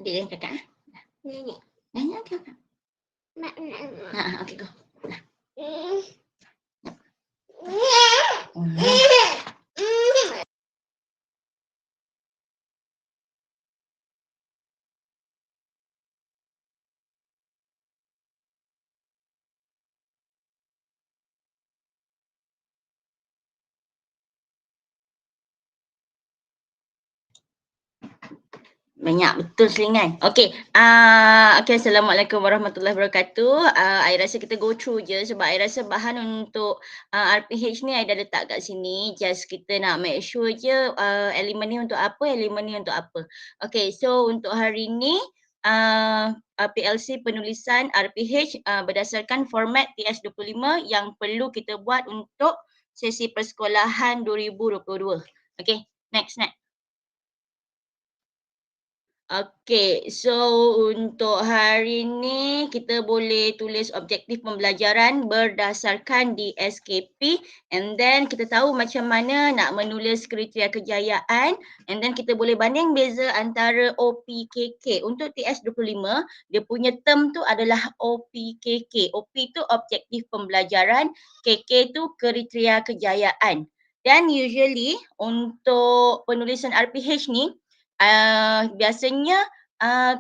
Adik dan kakak. Nenek. Nanya kakak. Mak. Okay, go. Banyak betul selingan. Okey. Okey, Assalamualaikum warahmatullahi wabarakatuh. I rasa kita go through je sebab I rasa bahan untuk RPH ni I dah letak kat sini. Just kita nak make sure je elemen ni untuk apa, elemen ni untuk apa. Okey, so untuk hari ni PLC penulisan RPH berdasarkan format TS25 yang perlu kita buat untuk sesi persekolahan 2022. Okey, next. Okey, so untuk hari ni kita boleh tulis objektif pembelajaran berdasarkan DSKP and then kita tahu macam mana nak menulis kriteria kejayaan and then kita boleh banding beza antara OPKK. Untuk TS25, dia punya term tu adalah OPKK. OP tu objektif pembelajaran, KK tu kriteria kejayaan. Dan usually untuk penulisan RPH ni, biasanya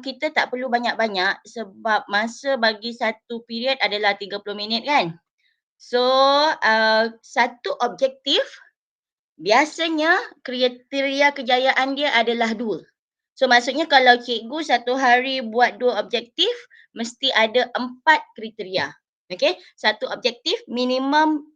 kita tak perlu banyak-banyak sebab masa bagi satu period adalah 30 minit kan. So, satu objektif biasanya kriteria kejayaan dia adalah 2. So, maksudnya kalau cikgu satu hari buat 2 objektif, mesti ada 4 kriteria. Okay, satu objektif minimum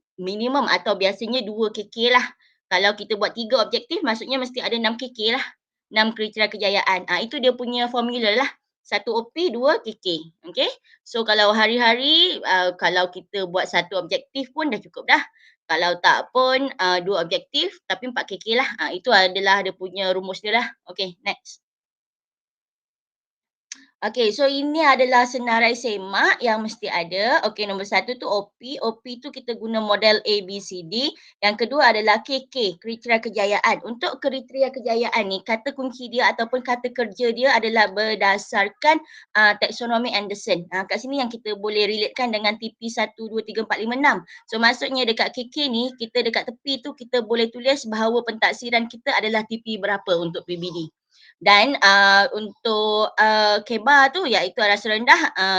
atau biasanya 2 KK lah. Kalau kita buat 3 objektif, maksudnya mesti ada 6 KK lah. 6 kriteria kejayaan. Itu dia punya formula lah. 1 OP, 2 KK. Okay. So kalau hari-hari, kalau kita buat 1 objektif pun dah cukup dah. Kalau tak pun 2 objektif tapi 4 KK lah. Itu adalah dia punya rumus dia lah. Okay, next. Okey, so ini adalah senarai semak yang mesti ada. Okey, nombor 1 tu OP. OP tu kita guna model ABCD. Yang kedua adalah KK, kriteria kejayaan. Untuk kriteria kejayaan ni, kata kunci dia ataupun kata kerja dia adalah berdasarkan taksonomi Anderson. Kat sini yang kita boleh relatekan dengan TP 1, 2, 3, 4, 5, 6. So maksudnya dekat KK ni, kita dekat tepi tu kita boleh tulis bahawa pentaksiran kita adalah TP berapa untuk PBD. Dan untuk KEBA tu iaitu rasa rendah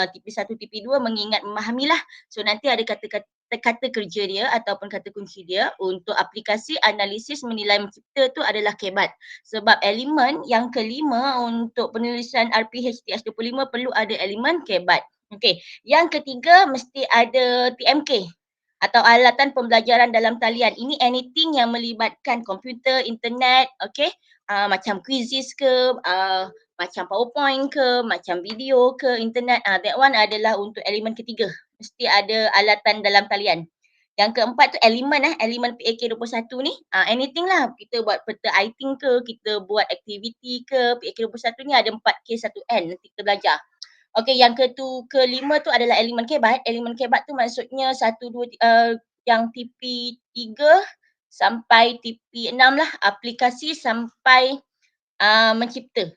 TP1, TP2 mengingat memahamilah. So nanti ada kata kerja dia ataupun kata kunci dia untuk aplikasi analisis menilai mencipta tu adalah KEBAT. Sebab elemen yang kelima untuk penulisan RPH TS25 perlu ada elemen KEBAT. Okey, yang ketiga mesti ada TMK atau alatan pembelajaran dalam talian. Ini anything yang melibatkan komputer, internet, okey. Macam quizzes ke, macam PowerPoint ke, macam video ke, internet. That one adalah untuk elemen ketiga. Mesti ada alatan dalam talian. Yang keempat tu elemen PAK 21 ni. Anything lah. Kita buat peta iting ke, kita buat aktiviti ke, PAK 21 ni ada 4K 1N nanti kita belajar. Okey, yang kelima tu adalah elemen kebat. Elemen kebat tu maksudnya 1, 2, yang TP3 sampai TP6 lah, aplikasi sampai mencipta.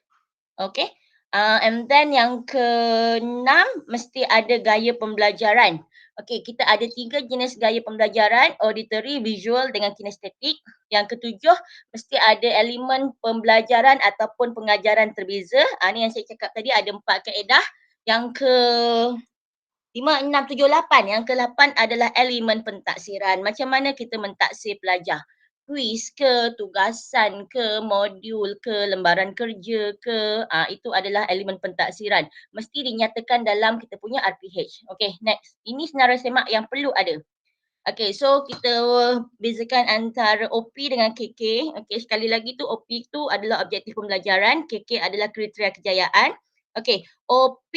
Okey. And then yang ke-6 mesti ada gaya pembelajaran. Okey, kita ada 3 jenis gaya pembelajaran, auditory, visual dengan kinestetik. Yang ke-7 mesti ada elemen pembelajaran ataupun pengajaran terbeza. Ni yang saya cakap tadi ada 4 kaedah. Yang ke-5, 6, 7, 8. Yang ke-8 adalah elemen pentaksiran. Macam mana kita mentaksir pelajar? Kuis ke, tugasan ke, modul ke, lembaran kerja ke, itu adalah elemen pentaksiran. Mesti dinyatakan dalam kita punya RPH. Okay, next. Ini senarai semak yang perlu ada. Okay, so kita bezakan antara OP dengan KK. Okay, sekali lagi tu OP tu adalah objektif pembelajaran, KK adalah kriteria kejayaan. Okay, OP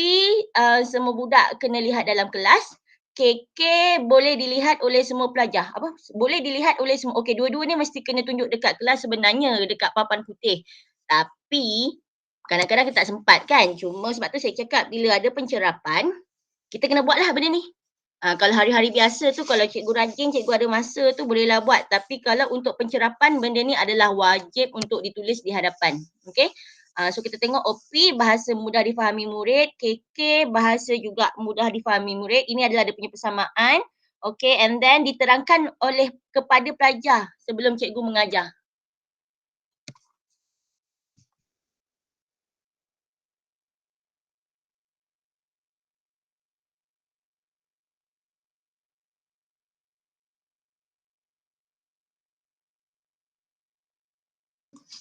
semua budak kena lihat dalam kelas. KK boleh dilihat oleh semua pelajar. Boleh dilihat oleh semua. Okey, dua-dua ni mesti kena tunjuk dekat kelas sebenarnya, dekat papan putih. Tapi kadang-kadang kita tak sempat kan. Cuma sebab tu saya cakap bila ada pencerapan, kita kena buatlah benda ni. Kalau hari-hari biasa tu, kalau cikgu rajin, cikgu ada masa tu bolehlah buat. Tapi kalau untuk pencerapan, benda ni adalah wajib untuk ditulis di hadapan. Okey. So kita tengok OP bahasa mudah difahami murid, KK bahasa juga mudah difahami murid. Ini adalah dia punya persamaan. Okay, and then diterangkan oleh kepada pelajar sebelum cikgu mengajar.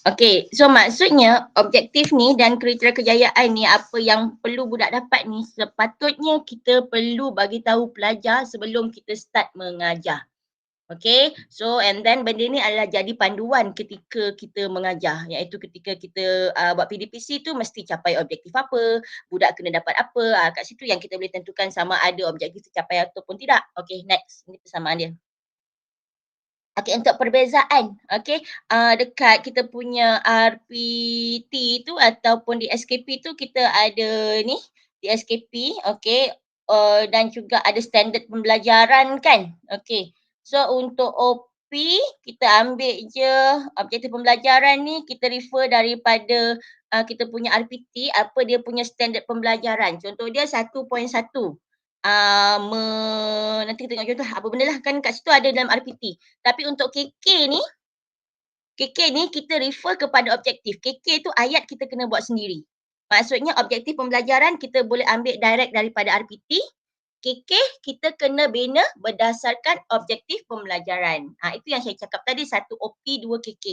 Okay, so maksudnya objektif ni dan kriteria kejayaan ni apa yang perlu budak dapat ni sepatutnya kita perlu bagi tahu pelajar sebelum kita start mengajar. Okay, so and then benda ni adalah jadi panduan ketika kita mengajar, iaitu ketika kita buat PDPC tu mesti capai objektif apa, budak kena dapat apa, kat situ yang kita boleh tentukan sama ada objektif tercapai ataupun tidak. Okay, next, ini persamaan dia. Okay, untuk perbezaan, okay, dekat kita punya RPT tu ataupun di SKP tu kita ada ni, di SKP, okay, dan juga ada standard pembelajaran kan, okay. So untuk OP, kita ambil je objektif pembelajaran ni, kita refer daripada kita punya RPT, apa dia punya standard pembelajaran. Contoh dia 1.1. Nanti kita tengok contoh apa benda lah, kan kat situ ada dalam RPT. Tapi untuk KK ni kita refer kepada objektif. KK tu ayat kita kena buat sendiri. Maksudnya objektif pembelajaran kita boleh ambil direct daripada RPT. KK kita kena bina berdasarkan objektif pembelajaran. Itu yang saya cakap tadi, 1 OP, 2 KK.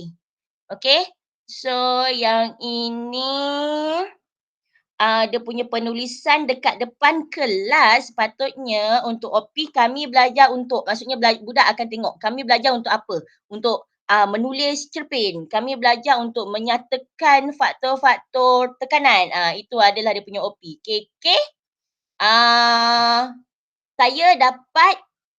Okay. So yang ini dia punya penulisan dekat depan kelas sepatutnya untuk OP kami belajar untuk, maksudnya budak akan tengok kami belajar untuk apa? Untuk menulis cerpen. Kami belajar untuk menyatakan faktor-faktor tekanan. Itu adalah dia punya OP. KK, saya dapat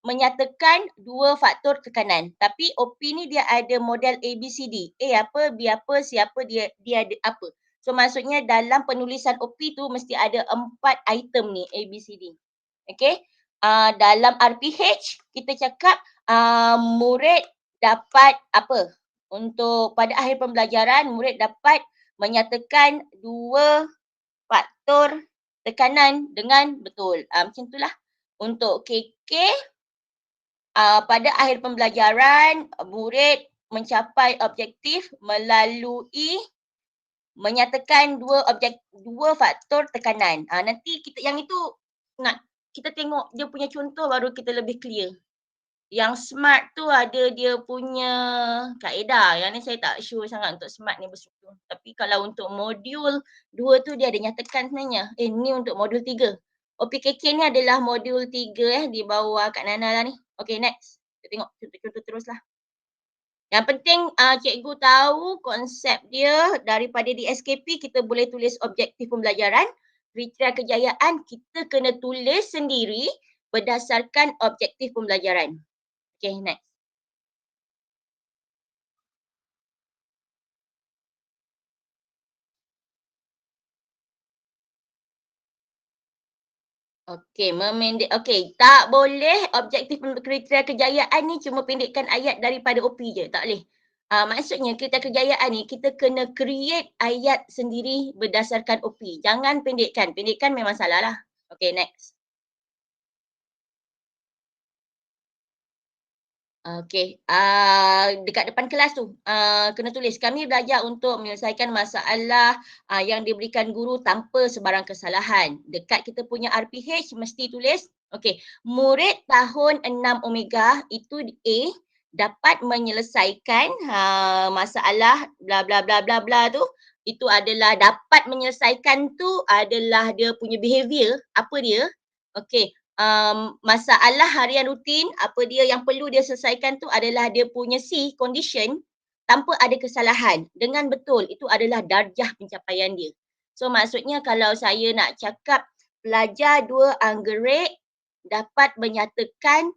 menyatakan 2 faktor tekanan. Tapi OP ni dia ada model ABCD. A apa, B apa, C apa, dia ada apa. So maksudnya dalam penulisan OP tu mesti ada 4 item ni ABCD. Okay. Dalam RPH kita cakap murid dapat apa? Untuk pada akhir pembelajaran murid dapat menyatakan 2 faktor tekanan dengan betul. Macam itulah. Untuk KK pada akhir pembelajaran murid mencapai objektif melalui menyatakan 2 faktor tekanan. Nanti kita yang itu nak kita tengok dia punya contoh baru kita lebih clear. Yang smart tu ada dia punya kaedah. Yang ni saya tak sure sangat untuk smart ni bersyukur. Tapi kalau untuk modul 2 tu dia ada nyatakan sebenarnya. Ni untuk modul 3. OPKK ni adalah modul 3 di bawah Kak Nana lah ni. Okay, next. Kita tengok contoh-contoh teruslah. Yang penting cikgu tahu konsep dia daripada di SKP kita boleh tulis objektif pembelajaran, kriteria kejayaan kita kena tulis sendiri berdasarkan objektif pembelajaran. Okay, next. Okey, okey, tak boleh objektif kriteria kejayaan ni cuma pendekkan ayat daripada OP je, tak boleh. Maksudnya kriteria kejayaan ni kita kena create ayat sendiri berdasarkan OP. Jangan pendekkan. Pendekkan memang salah lah. Okey, next. Okey, dekat depan kelas tu kena tulis kami belajar untuk menyelesaikan masalah yang diberikan guru tanpa sebarang kesalahan. Dekat kita punya RPH mesti tulis, okey, murid tahun 6 Omega itu A dapat menyelesaikan masalah bla bla bla bla bla tu. Itu adalah dapat menyelesaikan tu adalah dia punya behavior, apa dia? Okey, masalah harian rutin, apa dia yang perlu dia selesaikan tu adalah dia punya C, condition, tanpa ada kesalahan. Dengan betul, itu adalah darjah pencapaian dia. So maksudnya kalau saya nak cakap pelajar 2 anggerik dapat menyatakan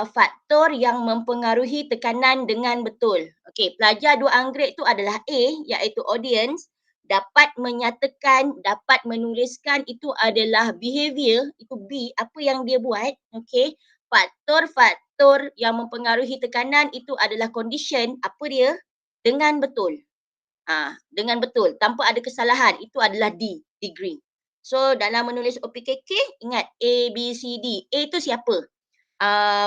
faktor yang mempengaruhi tekanan dengan betul. Okey, pelajar 2 anggerik tu adalah A, iaitu audience, dapat menyatakan, dapat menuliskan itu adalah behavior, itu B, apa yang dia buat, okey. Faktor-faktor yang mempengaruhi tekanan itu adalah condition, apa dia? Dengan betul. Dengan betul tanpa ada kesalahan, itu adalah D, degree. So dalam menulis OPKK ingat A, B, C, D. A tu siapa?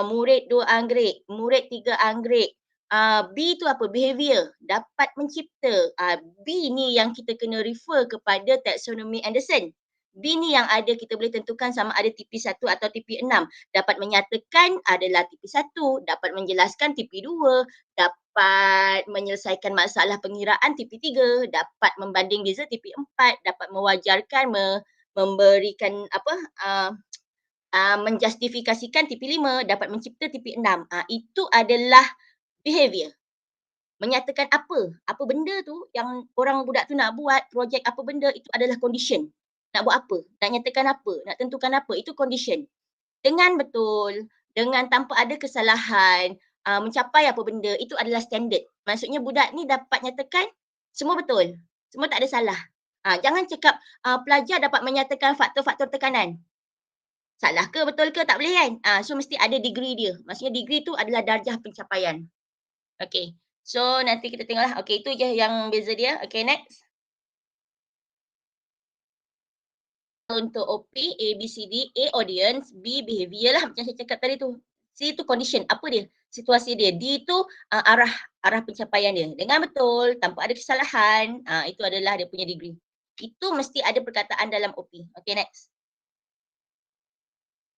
Murid 2 anggerik, murid 3 anggerik. B tu apa? Behavior, dapat mencipta. B ni yang kita kena refer kepada taksonomi Anderson. B ni yang ada kita boleh tentukan sama ada TP1 atau TP6. Dapat menyatakan adalah TP1, dapat menjelaskan TP2, dapat menyelesaikan masalah pengiraan TP3, dapat membanding beza TP4, dapat mewajarkan, memberikan apa, menjustifikasikan TP5, dapat mencipta TP6. Itu adalah behavior. Menyatakan apa benda tu yang orang budak tu nak buat, projek apa benda, itu adalah condition. Nak buat apa, nak nyatakan apa, nak tentukan apa, itu condition. Dengan betul, dengan tanpa ada kesalahan, mencapai apa benda, itu adalah standard. Maksudnya budak ni dapat nyatakan semua betul, semua tak ada salah. Jangan cakap pelajar dapat menyatakan faktor-faktor tekanan. Salah ke, betul ke, tak boleh kan? So mesti ada degree dia. Maksudnya degree tu adalah darjah pencapaian. Okay. So nanti kita tengoklah. Okay, itu je yang beza dia. Okay, next. Untuk OP, A, B, C, D, A audience, B behavior lah macam saya cakap tadi tu. C tu condition, apa dia? Situasi dia. D tu arah pencapaian dia. Dengan betul, tanpa ada kesalahan, itu adalah dia punya degree. Itu mesti ada perkataan dalam OP. Okay, next.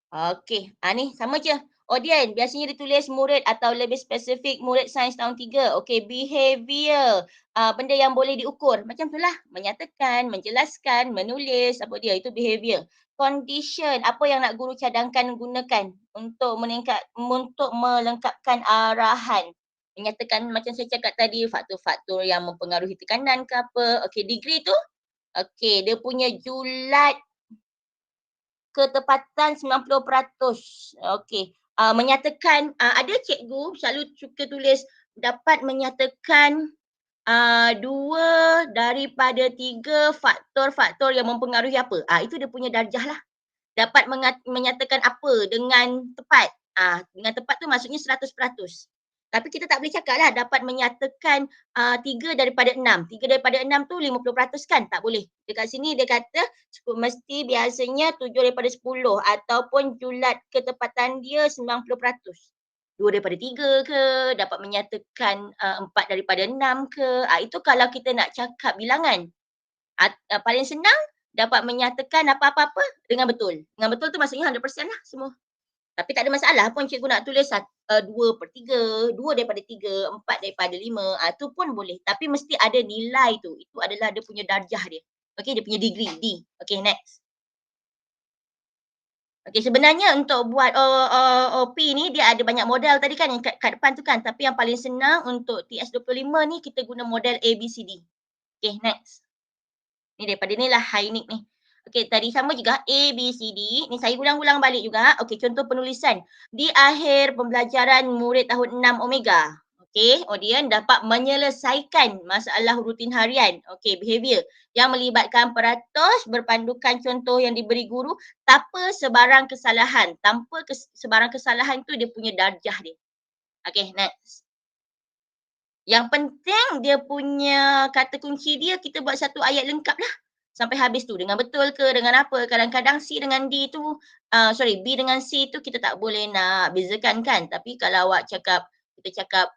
Okey, ni sama je. Audien biasanya ditulis murid atau lebih spesifik murid sains tahun 3. Okey, behavior, benda yang boleh diukur. Macam itulah, menyatakan, menjelaskan, menulis, apa dia, itu behavior. Condition, apa yang nak guru cadangkan gunakan untuk melengkapkan arahan. Menyatakan macam saya cakap tadi, faktor-faktor yang mempengaruhi tekanan ke apa. Okey, degree tu, okey, dia punya julat ketepatan 90%. Okey. Menyatakan, ada cikgu selalu suka tulis dapat menyatakan 2 daripada 3 faktor-faktor yang mempengaruhi apa. Itu dia punya darjah lah. Dapat menyatakan apa dengan tepat. Dengan tepat tu maksudnya 100%. Tapi kita tak boleh cakap lah dapat menyatakan 3 daripada 6. 3 daripada 6 tu 50% kan? Tak boleh. Dekat sini dia kata mesti biasanya 7 daripada 10 ataupun julat ketepatan dia 90%. 2 daripada 3 ke, dapat menyatakan 4 daripada 6 ke. Itu kalau kita nak cakap bilangan. Paling senang dapat menyatakan apa-apa dengan betul. Dengan betul tu maksudnya 100% lah semua. Tapi tak ada masalah pun cikgu nak tulis 2/3, 2 daripada 3, 4 daripada 5, tu pun boleh. Tapi mesti ada nilai tu. Itu adalah dia punya darjah dia. Okey, dia punya degree, D. Okey, next. Okey, sebenarnya untuk buat OP ni dia ada banyak model tadi kan yang kat depan tu kan. Tapi yang paling senang untuk TS25 ni kita guna model ABCD. Okey, next. Ni daripada ni lah Hainik ni. Okey, tadi sama juga A, B, C, D. Ni saya ulang-ulang balik juga. Okey, contoh penulisan. Di akhir pembelajaran murid tahun 6 Omega. Okey, audien dapat menyelesaikan masalah rutin harian. Okey, behavior. Yang melibatkan peratus berpandukan contoh yang diberi guru tanpa sebarang kesalahan. Tanpa sebarang kesalahan tu dia punya darjah dia. Okey, next. Yang penting dia punya kata kunci dia kita buat satu ayat lengkap lah. Sampai habis tu dengan betul ke dengan apa. Kadang-kadang C dengan D tu, B dengan C tu kita tak boleh nak bezakan kan. Tapi kalau awak cakap, kita cakap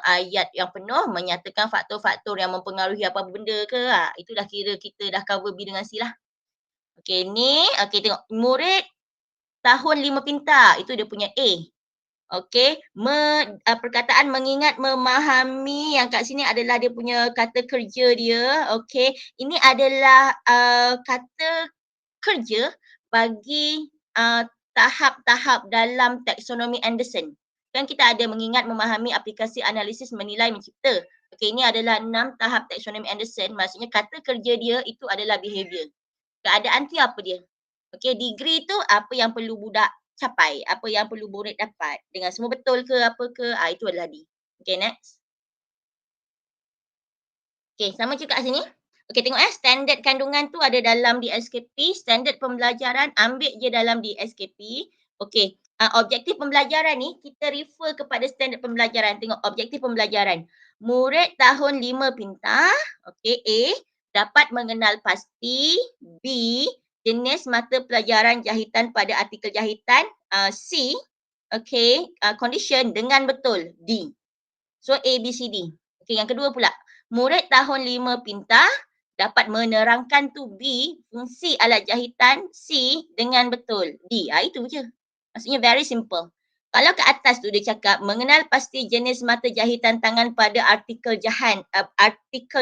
ayat yang penuh menyatakan faktor-faktor yang mempengaruhi apa benda ke, itu dah kira kita dah cover B dengan C lah. Okey ni, okey tengok murid tahun 5 pintar, itu dia punya A. Okey, perkataan mengingat, memahami yang kat sini adalah dia punya kata kerja dia. Okey, ini adalah kata kerja bagi tahap-tahap dalam taksonomi Anderson. Kan kita ada mengingat, memahami, aplikasi, analisis, menilai, mencipta. Okey, ini adalah 6 tahap taksonomi Anderson. Maksudnya kata kerja dia itu adalah behavior. Keadaan tu apa dia? Okey, degree tu apa yang perlu budak capai, apa yang perlu murid dapat. Dengan semua betul ke apa ke, itu adalah D. Okay, next. Okay, sama juga kat sini. Okay, tengok standard kandungan tu ada dalam di SKP, standard pembelajaran ambil je dalam di SKP. Okay, objektif pembelajaran ni kita refer kepada standard pembelajaran. Tengok objektif pembelajaran. murid tahun 5 pintar, okey, A, dapat mengenal pasti, B, jenis mata pelajaran jahitan pada artikel jahitan, C, okey, condition dengan betul, D. So A, B, C, D. Okey, yang kedua pula, murid tahun 5 pintar dapat menerangkan tu B, fungsi alat jahitan, C dengan betul, D. Itu je. Maksudnya very simple. Kalau ke atas tu dia cakap mengenal pasti jenis mata jahitan tangan pada artikel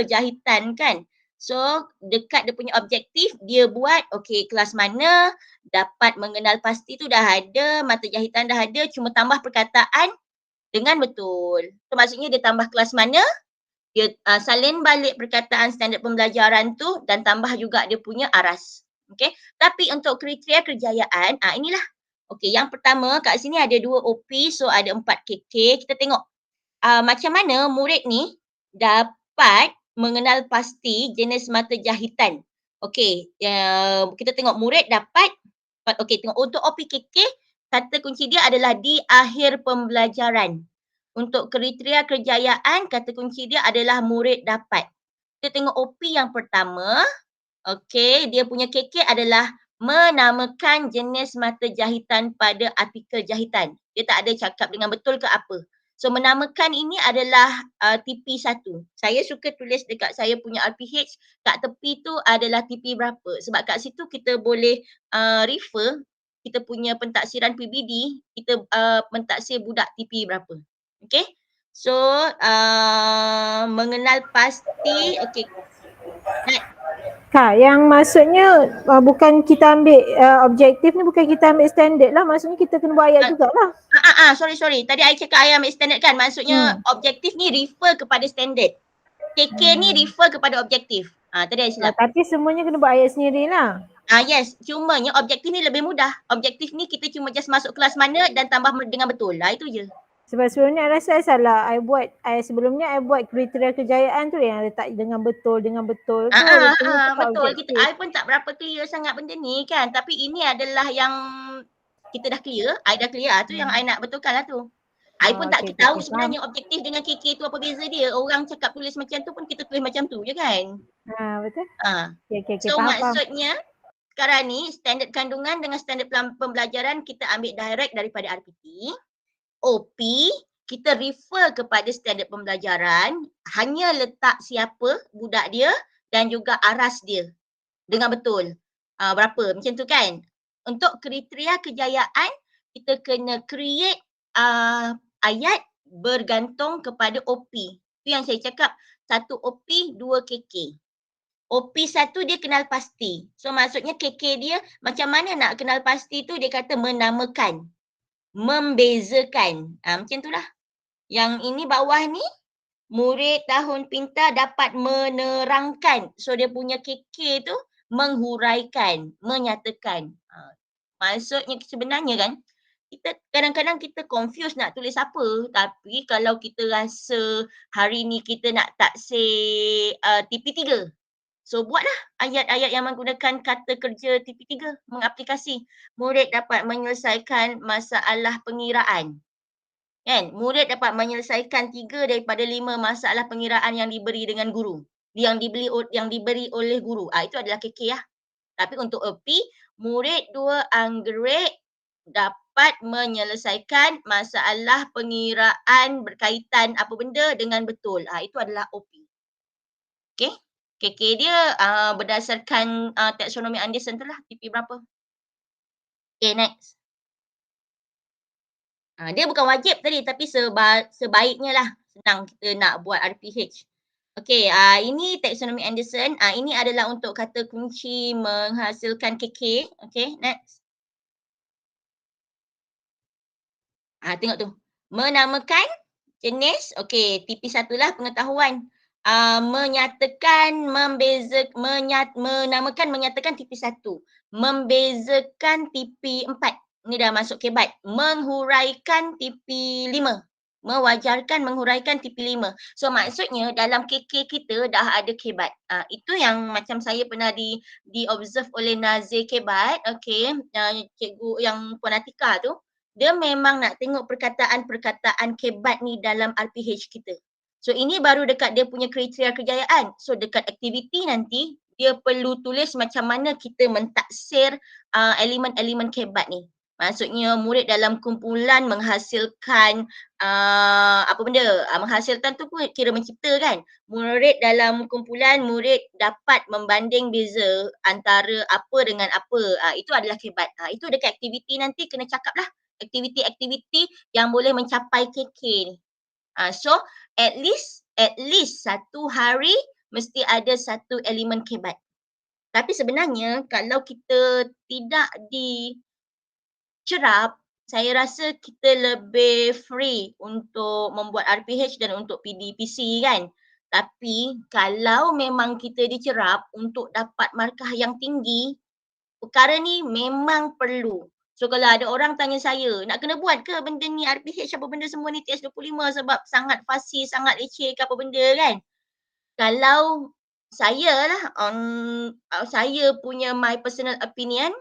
jahitan kan. So dekat dia punya objektif dia buat okey kelas mana dapat mengenal pasti tu dah ada, mata jahitan dah ada, cuma tambah perkataan dengan betul. So maksudnya dia tambah kelas mana, dia salin balik perkataan standard pembelajaran tu dan tambah juga dia punya aras. Okey. Tapi untuk kriteria kejayaan, inilah. Okey, yang pertama kat sini ada 2 OP, so ada 4 KK. Kita tengok macam mana murid ni dapat mengenal pasti jenis mata jahitan. Okey, kita tengok murid dapat, okey tengok untuk OPKK, kata kunci dia adalah di akhir pembelajaran. Untuk kriteria kejayaan, kata kunci dia adalah murid dapat. Kita tengok OP yang pertama, okey, dia punya KK adalah menamakan jenis mata jahitan pada artikel jahitan. Dia tak ada cakap dengan betul ke apa. So menamakan ini adalah TP1. Saya suka tulis dekat saya punya RPH, kat tepi tu adalah TP berapa. Sebab kat situ kita boleh refer kita punya pentaksiran PBD, kita mentaksir budak TP berapa. Okay. So mengenal pasti, okay. Kak, yang maksudnya bukan kita ambil objektif ni bukan kita ambil standard lah. Maksudnya kita kena buat ayat jugalah. Sorry. Tadi I cakap I ambil standard kan. Maksudnya objektif ni refer kepada standard. KK ni refer kepada objektif. Tadi I silap. Tapi semuanya kena buat ayat sendirilah. Yes. Cumanya objektif ni lebih mudah. Objektif ni kita cuma just masuk kelas mana dan tambah dengan betul. Itu je. Sebab sebelumnya I rasa I salah. Sebelumnya I buat kriteria kejayaan tu yang letak dengan betul tu. Betul. I pun tak berapa clear sangat benda ni kan. Tapi ini adalah yang kita dah clear. I dah clear. Tu yang I nak betulkan lah tu. I pun tak tahu sebenarnya objektif dengan KK tu apa beza dia. Orang cakap tulis macam tu pun kita tulis macam tu je kan. Betul. So maksudnya sekarang ni standard kandungan dengan standard pembelajaran kita ambil direct daripada RPT. OP, kita refer kepada standard pembelajaran, hanya letak siapa budak dia dan juga aras dia dengan betul. Berapa, macam tu kan. Untuk kriteria kejayaan, kita kena create ayat bergantung kepada OP. Itu yang saya cakap, 1 OP, 2 KK. OP1 dia kenal pasti. So maksudnya KK dia macam mana nak kenal pasti tu dia kata menamakan. Membezakan. Macam itulah. Yang ini bawah ni, murid tahun pintar dapat menerangkan. So dia punya KK tu menghuraikan, menyatakan. Maksudnya sebenarnya kan, kita kadang-kadang kita confuse nak tulis apa. Tapi kalau kita rasa hari ni kita nak taksir TP3. So buatlah ayat-ayat yang menggunakan kata kerja TP3, mengaplikasi. Murid dapat menyelesaikan masalah pengiraan. Kan? Murid dapat menyelesaikan 3 daripada 5 masalah pengiraan yang diberi dengan guru. Yang diberi oleh guru. Itu adalah KK lah. Tapi untuk OP, murid 2 anggerik dapat menyelesaikan masalah pengiraan berkaitan apa benda dengan betul. Itu adalah OP. Okay? KK dia berdasarkan taksonomi Anderson tu lah, TP berapa. Okay, next. Dia bukan wajib tadi tapi sebaiknya lah senang kita nak buat RPH. Okay, ini taksonomi Anderson. Ini adalah untuk kata kunci menghasilkan KK. Okay, next. Tengok tu. Menamakan jenis, okay, TP1 lah pengetahuan. Menyatakan, menamakan, menyatakan TP1. Membezakan TP4. Ini dah masuk kebat. Menghuraikan TP5. Mewajarkan, menghuraikan TP5. So maksudnya dalam KK kita dah ada kebat. Itu yang macam saya pernah di-observe oleh Nazir Kebat. Okay, cikgu yang Puan Atika tu. Dia memang nak tengok perkataan-perkataan kebat ni dalam RPH kita. So ini baru dekat dia punya kriteria kejayaan. So dekat aktiviti nanti dia perlu tulis macam mana kita mentaksir elemen-elemen kebat ni. Maksudnya murid dalam kumpulan menghasilkan apa benda? Menghasilkan tu pun kira mencipta kan. Murid dalam kumpulan, murid dapat membanding beza antara apa dengan apa. Itu adalah kebat. Itu dekat aktiviti nanti kena cakap lah. Aktiviti-aktiviti yang boleh mencapai KK ni. So at least satu hari mesti ada satu elemen kebat. Tapi sebenarnya kalau kita tidak dicerap, saya rasa kita lebih free untuk membuat RPH dan untuk PDPC kan. Tapi kalau memang kita dicerap untuk dapat markah yang tinggi, perkara ni memang perlu. So kalau ada orang tanya saya, nak kena buat ke benda ni RPH apa benda semua ni TS25 sebab sangat fasih, sangat leceh ke apa benda kan. Kalau saya lah, saya punya my personal opinion,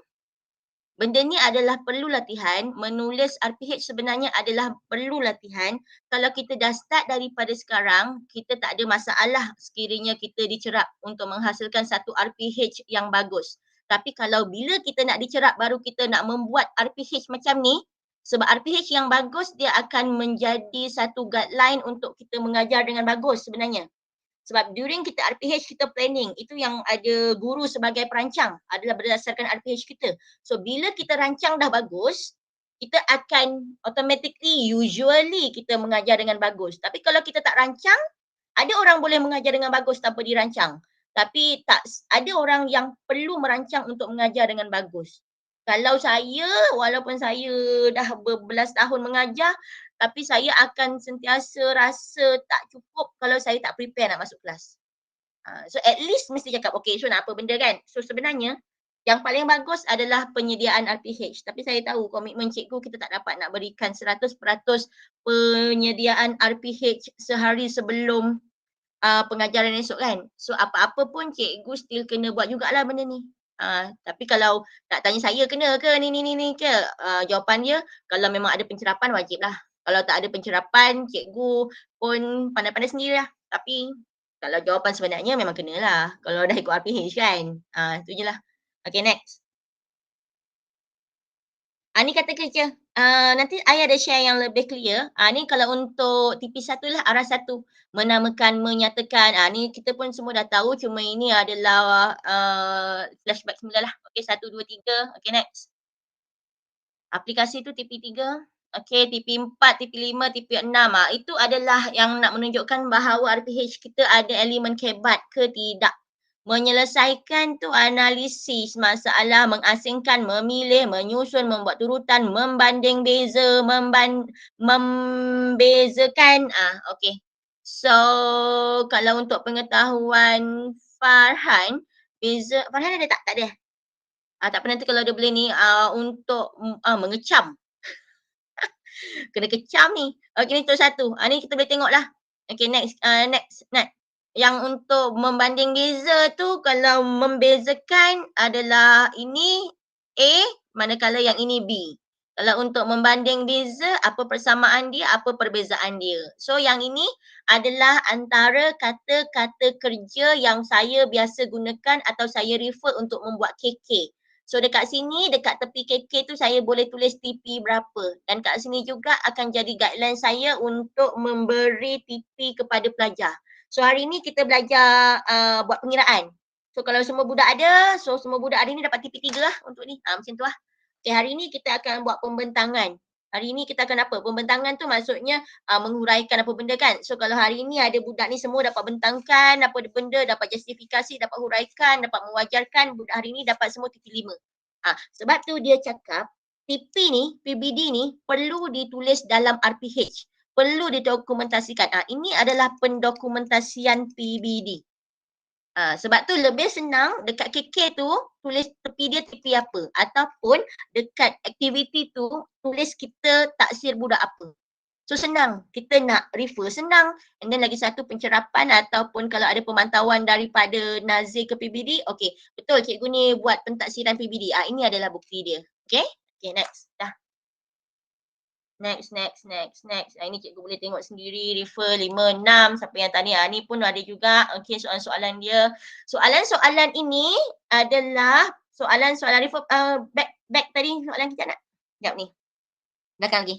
benda ni adalah perlu latihan. Menulis RPH sebenarnya adalah perlu latihan. Kalau kita dah start daripada sekarang, kita tak ada masalah sekiranya kita dicerap untuk menghasilkan satu RPH yang bagus. Tapi kalau bila kita nak dicerap baru kita nak membuat RPH macam ni, sebab RPH yang bagus dia akan menjadi satu guideline untuk kita mengajar dengan bagus sebenarnya. Sebab during kita RPH kita planning, itu yang ada guru sebagai perancang adalah berdasarkan RPH kita. So bila kita rancang dah bagus, kita akan automatically usually kita mengajar dengan bagus. Tapi kalau kita tak rancang, ada orang boleh mengajar dengan bagus tanpa dirancang. Tapi tak ada orang yang perlu merancang untuk mengajar dengan bagus. Kalau saya, walaupun saya dah berbelas tahun mengajar, tapi saya akan sentiasa rasa tak cukup kalau saya tak prepare nak masuk kelas. So at least mesti cakap, okay, so nak apa benda kan? So sebenarnya, yang paling bagus adalah penyediaan RPH. Tapi saya tahu komitmen cikgu kita tak dapat nak berikan 100% penyediaan RPH sehari sebelum pengajaran esok kan. So apa-apa pun cikgu still kena buat jugalah benda ni. Tapi kalau nak tanya saya kena ke ni ke, jawapan dia kalau memang ada pencerapan wajiblah. Kalau tak ada pencerapan, cikgu pun pandai-pandai sendirilah. Tapi kalau jawapan sebenarnya memang kenalah. Kalau dah ikut RPH kan. Itu je lah. Okay, next. Ni kata kerja. Nanti I ada share yang lebih clear. Ni kalau untuk TP1 lah, arah 1. Menamakan, menyatakan. Ni kita pun semua dah tahu. Cuma ini adalah flashback semula lah. Okay, 1, 2, 3. Okay, next. Aplikasi tu TP3. Okay, TP4, TP5, TP6. Itu adalah yang nak menunjukkan bahawa RPH kita ada elemen kebat ke tidak. Menyelesaikan tu analisis masalah, mengasingkan, memilih, menyusun, membuat turutan, membanding beza, membezakan. Okay. So, kalau untuk pengetahuan Farhan, Farhan ada tak? Tak ada. Tak apa, nanti kalau dia boleh ni untuk mengecam. Kena kecam ni. Okay, ni tu satu. Ni kita boleh tengok lah. Okay, next. Next. Yang untuk membanding beza tu, kalau membezakan adalah ini A, manakala yang ini B. Kalau untuk membanding beza, apa persamaan dia, apa perbezaan dia. So, yang ini adalah antara kata-kata kerja yang saya biasa gunakan atau saya refer untuk membuat KK. So dekat sini, dekat tepi KK tu saya boleh tulis TP berapa. Dan kat sini juga akan jadi guideline saya untuk memberi TP kepada pelajar. So hari ni kita belajar buat pengiraan. So kalau semua budak ada, so semua budak hari ni dapat TP 3 lah untuk ni. Macam tu lah. Okay, hari ni kita akan buat pembentangan. Hari ni kita akan apa? Pembentangan tu maksudnya menghuraikan apa benda kan. So kalau hari ni ada budak ni semua dapat bentangkan apa benda, dapat justifikasi, dapat huraikan, dapat mewajarkan, budak hari ni dapat semua TP 5. Sebab tu dia cakap TP ni, PBD ni perlu ditulis dalam RPH. Perlu didokumentasikan. Ini adalah pendokumentasian PBD. Sebab tu lebih senang dekat KK tu tulis tepi dia tepi apa. Ataupun dekat aktiviti tu tulis kita taksir budak apa. So senang, kita nak refer senang. And then lagi satu pencerapan ataupun kalau ada pemantauan daripada Nazir ke PBD. Okay, betul cikgu ni buat pentaksiran PBD. Ini adalah bukti dia. Okay, next. Dah. Next. Ini cikgu boleh tengok sendiri, refer 5, 6 siapa yang tanya. Ni pun ada juga. Okey, soalan-soalan dia. Soalan-soalan ini adalah soalan-soalan refer back tadi soalan kita nak. Sekejap ni. Belakang lagi.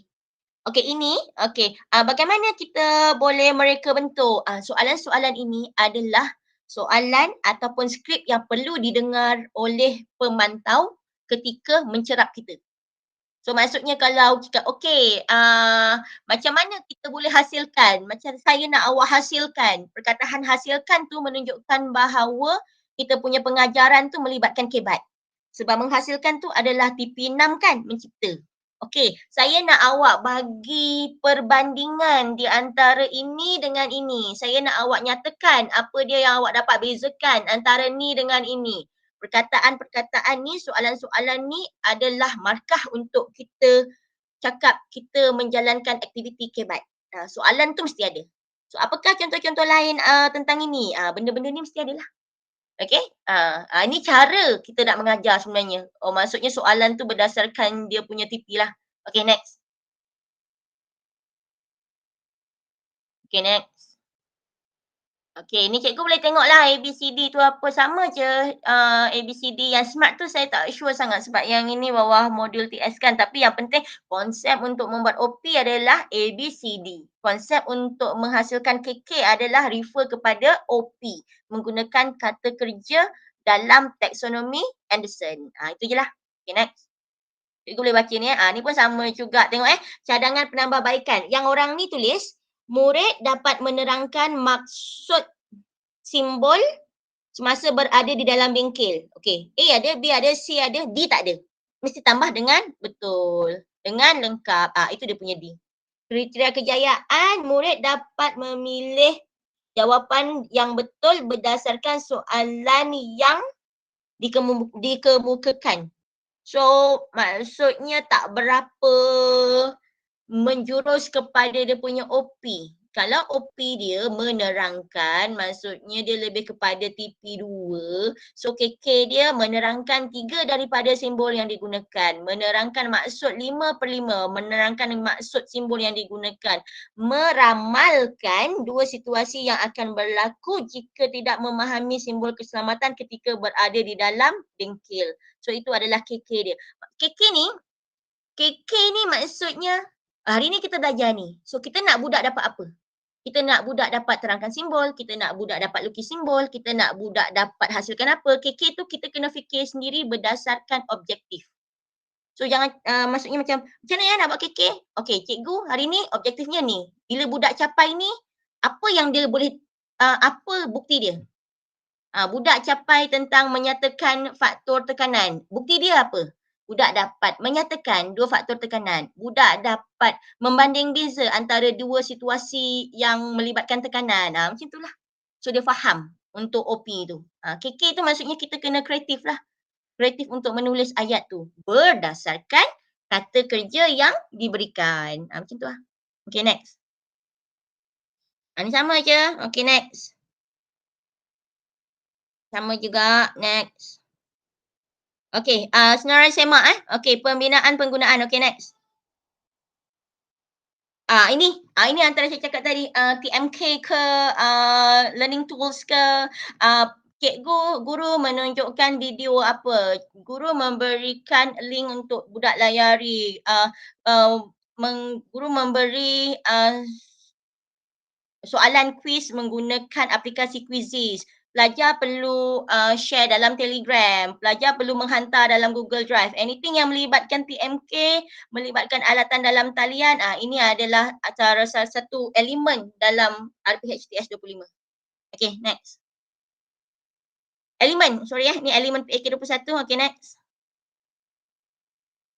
Okey, ini bagaimana kita boleh mereka bentuk? Soalan-soalan ini adalah soalan ataupun skrip yang perlu didengar oleh pemantau ketika mencerap kita. So maksudnya kalau kita macam mana kita boleh hasilkan? Macam saya nak awak hasilkan. Perkataan hasilkan tu menunjukkan bahawa kita punya pengajaran tu melibatkan kebat. Sebab menghasilkan tu adalah TP6 kan, mencipta. Okey, saya nak awak bagi perbandingan di antara ini dengan ini. Saya nak awak nyatakan apa dia yang awak dapat bezakan antara ni dengan ini. Perkataan-perkataan ni, soalan-soalan ni adalah markah untuk kita cakap kita menjalankan aktiviti kebat. Soalan tu mesti ada. So apakah contoh-contoh lain tentang ini? Benda-benda ni mesti ada lah. Okey? Ini cara kita nak mengajar sebenarnya. Maksudnya soalan tu berdasarkan dia punya TP lah. Okey, next. Okey, next. Okey, ni cikgu boleh tengoklah ABCD tu apa. Sama je ABCD. Yang smart tu saya tak sure sangat sebab yang ini bawah modul TS kan. Tapi yang penting konsep untuk membuat OP adalah ABCD. Konsep untuk menghasilkan KK adalah refer kepada OP. Menggunakan kata kerja dalam taksonomi Anderson. Itu je lah. Okay, next. Cikgu boleh baca ni. Ni pun sama juga. Tengok cadangan penambahbaikan. Yang orang ni tulis, murid dapat menerangkan maksud simbol semasa berada di dalam bengkel. Okey, A ada, B ada, C ada, D tak ada. Mesti tambah dengan betul. Dengan lengkap. Itu dia punya D. Kriteria kejayaan, murid dapat memilih jawapan yang betul berdasarkan soalan yang dikemukakan. So, maksudnya tak berapa menjurus kepada dia punya OP. Kalau OP dia menerangkan, maksudnya dia lebih kepada TP2. So KK dia menerangkan 3 daripada simbol yang digunakan. Menerangkan maksud 5/5. Menerangkan maksud simbol yang digunakan. Meramalkan 2 situasi yang akan berlaku jika tidak memahami simbol keselamatan ketika berada di dalam bengkel. So itu adalah KK dia. KK ni maksudnya hari ni kita belajar ni. So kita nak budak dapat apa? Kita nak budak dapat terangkan simbol, kita nak budak dapat lukis simbol, kita nak budak dapat hasilkan apa. KK tu kita kena fikir sendiri berdasarkan objektif. So jangan maksudnya macam mana ya nak buat KK? Okey, cikgu hari ni objektifnya ni. Bila budak capai ni, apa yang dia boleh apa bukti dia? Budak capai tentang menyatakan faktor tekanan. Bukti dia apa? Budak dapat menyatakan 2 faktor tekanan. Budak dapat membanding beza antara 2 situasi yang melibatkan tekanan. Macam itulah. So dia faham untuk OP tu. KK tu maksudnya kita kena kreatif lah. Kreatif untuk menulis ayat tu. Berdasarkan kata kerja yang diberikan. Macam tu lah. Okay, next. Ni sama je. Okay, next. Sama juga. Next. Okey, senarai semak Okey, pembinaan penggunaan. Okey, next. Ini antara saya cakap tadi, TMK ke, learning tools ke, guru menunjukkan video apa, guru memberikan link untuk budak layari, guru memberi soalan kuis menggunakan aplikasi Quizizz. Pelajar perlu share dalam Telegram, pelajar perlu menghantar dalam Google Drive. Anything yang melibatkan TMK, melibatkan alatan dalam talian, ini adalah salah satu elemen dalam RPHTS 25. Okay, next. Elemen, ni elemen PAK 21. Okay, next.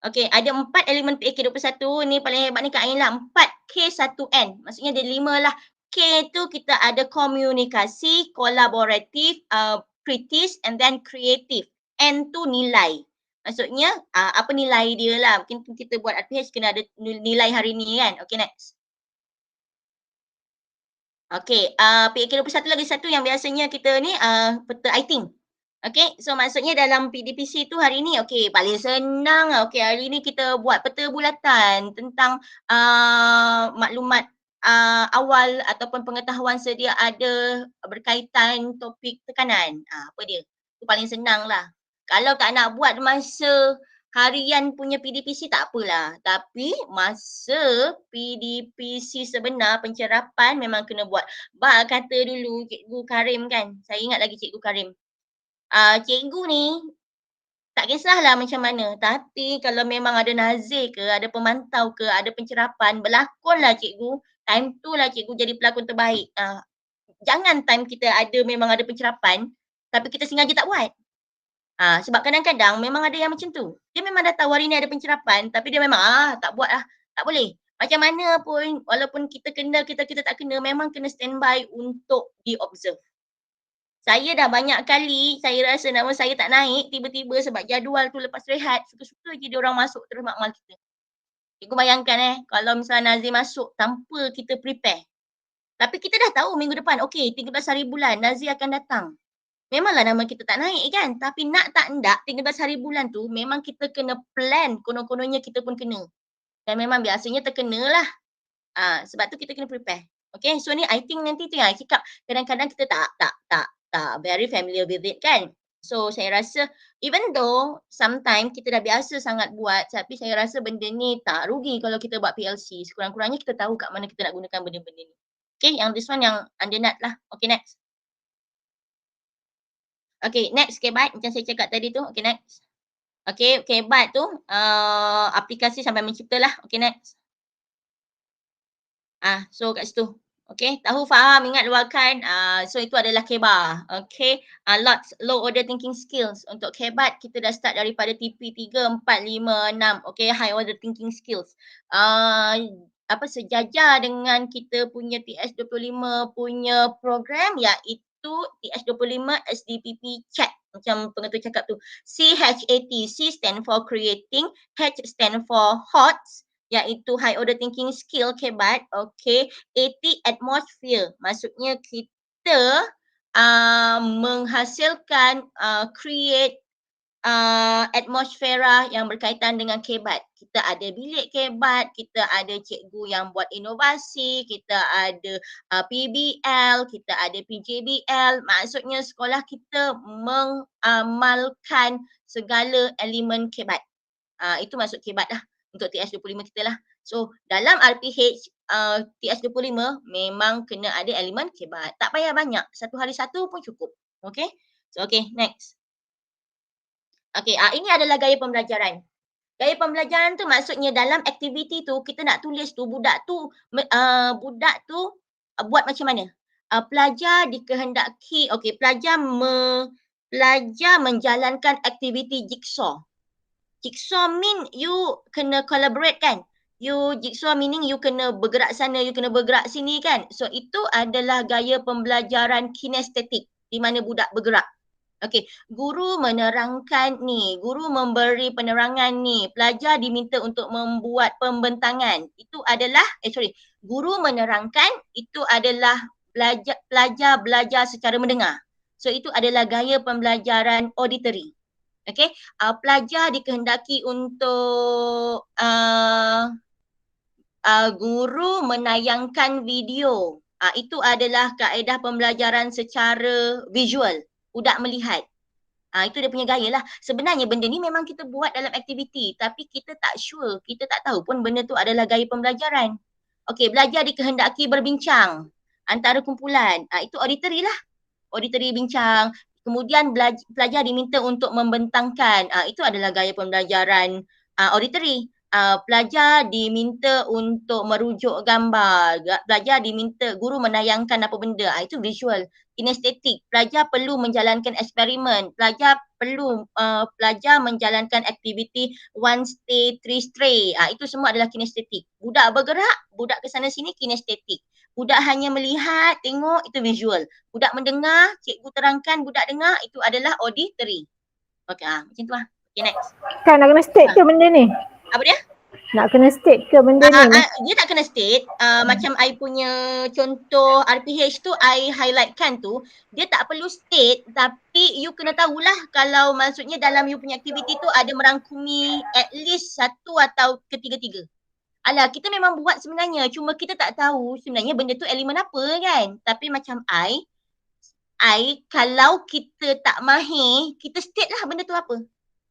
Okay, ada 4 elemen PAK 21. Ni paling hebat ni Kak Ain lah. 4K1N. Maksudnya dia 5 lah. K tu kita ada komunikasi, kolaboratif, kritis and then kreatif. N tu nilai. Maksudnya apa nilai dia lah. Mungkin kita buat RPH kena ada nilai hari ni kan. Okay, next. Okay, PAK 21 lagi satu yang biasanya kita ni peta iting. Okay, so maksudnya dalam PDPC tu hari ni paling senang lah. Hari ni kita buat peta bulatan tentang maklumat awal ataupun pengetahuan sedia ada berkaitan topik tekanan. Apa dia? Tu paling senang lah. Kalau tak nak buat masa harian punya PDPC tak apalah. Tapi masa PDPC sebenar pencerapan memang kena buat. Bak kata dulu Cikgu Karim kan. Saya ingat lagi Cikgu Karim. Cikgu ni tak kisahlah macam mana, tapi kalau memang ada nazir ke, ada pemantau ke, ada pencerapan, berlakonlah cikgu, time tu lah cikgu jadi pelakon terbaik. Jangan time kita memang ada pencerapan, tapi kita sengaja tak buat. Sebab kadang-kadang memang ada yang macam tu. Dia memang dah tahu hari ni ada pencerapan, tapi dia memang tak buat lah, tak boleh. Macam mana pun, walaupun kita kena, kita tak kena, memang kena standby untuk di-observe. Saya dah banyak kali, saya rasa nama saya tak naik tiba-tiba sebab jadual tu lepas rehat, suka-suka je dia orang masuk terus makmal kita. Cikgu bayangkan kalau misalnya Nazir masuk tanpa kita prepare. Tapi kita dah tahu minggu depan, 13 hari bulan Nazir akan datang. Memanglah nama kita tak naik kan, tapi nak tak ndak 13 hari bulan tu memang kita kena plan, konon-kononnya kita pun kena. Dan memang biasanya terkenalah. Sebab tu kita kena prepare. Okay, so ni I think nanti tu yang I cakap, kadang-kadang kita tak very familiar with it kan. So saya rasa even though sometimes kita dah biasa sangat buat, tapi saya rasa benda ni tak rugi kalau kita buat PLC. Sekurang-kurangnya kita tahu kat mana kita nak gunakan benda-benda ni. Okay, yang this one yang under nut lah. Okay, next. Okay, next kebat macam saya cakap tadi tu. Okay, next. Okay, kebat tu aplikasi sampai mencipta lah. Okay, next. So kat situ. Okay, tahu, faham, ingat, luarkan. So itu adalah KEBA. Okay, lots, low order thinking skills. Untuk KEBAT, kita dah start daripada TP 3, 4, 5, 6. Okay, high order thinking skills. Sejajar dengan kita punya TS25 punya program, iaitu TS25 SDPP chat. Macam pengetua cakap tu. CHAT, C stand for creating, H stand for HOTS, iaitu high order thinking skill KEBAT. Okay, 80 atmosphere, maksudnya kita menghasilkan create atmosfera yang berkaitan dengan KEBAT. Kita ada bilik KEBAT, kita ada cikgu yang buat inovasi, kita ada PBL, kita ada PJBL. Maksudnya sekolah kita mengamalkan segala elemen KEBAT. Itu maksud KEBAT lah untuk TS25 kita lah. So dalam RPH TS25 memang kena ada elemen KEBAT. Tak payah banyak, satu hari satu pun cukup. Okay, so okay, next. Okay, ini adalah gaya pembelajaran. Gaya pembelajaran tu maksudnya dalam aktiviti tu kita nak tulis tu budak tu buat macam mana? Pelajar dikehendaki, pelajar menjalankan aktiviti jigsaw. Jigsaw mean you kena collaborate kan? You jigsaw meaning you kena bergerak sana, you kena bergerak sini kan? So itu adalah gaya pembelajaran kinestetik di mana budak bergerak. Okay, guru menerangkan ni, guru memberi penerangan ni, pelajar diminta untuk membuat pembentangan. Itu adalah, guru menerangkan, itu adalah pelajar belajar secara mendengar. So itu adalah gaya pembelajaran auditory. Okay, pelajar dikehendaki untuk guru menayangkan video. Itu adalah kaedah pembelajaran secara visual. Budak melihat. Itu dia punya gaya lah. Sebenarnya benda ni memang kita buat dalam aktiviti, tapi kita tak sure, kita tak tahu pun benda tu adalah gaya pembelajaran. Okay, belajar dikehendaki berbincang antara kumpulan. Itu auditory lah. Auditory bincang. Kemudian pelajar diminta untuk membentangkan. Itu adalah gaya pembelajaran auditory. Pelajar diminta untuk merujuk gambar. Pelajar diminta, guru menayangkan apa benda. Itu visual. Kinestetik. Pelajar perlu menjalankan eksperimen. Pelajar menjalankan aktiviti one stay, three stray. Itu semua adalah kinestetik. Budak bergerak, budak ke sana sini kinestetik. Budak hanya melihat, tengok, itu visual. Budak mendengar, cikgu terangkan, budak dengar, itu adalah auditory. Okay, macam tu lah. Okay, next. Kan nak kena state ke benda ni? Apa dia? Nak kena state ke benda ni? Dia tak kena state. Macam I punya contoh RPH tu, I highlightkan tu, dia tak perlu state, tapi Tapi you kena tahulah kalau maksudnya dalam you punya aktiviti tu ada merangkumi at least satu atau ketiga-tiga. Alah, kita memang buat sebenarnya. Cuma kita tak tahu sebenarnya benda tu elemen apa kan. Tapi macam I kalau kita tak mahir, kita state lah benda tu apa.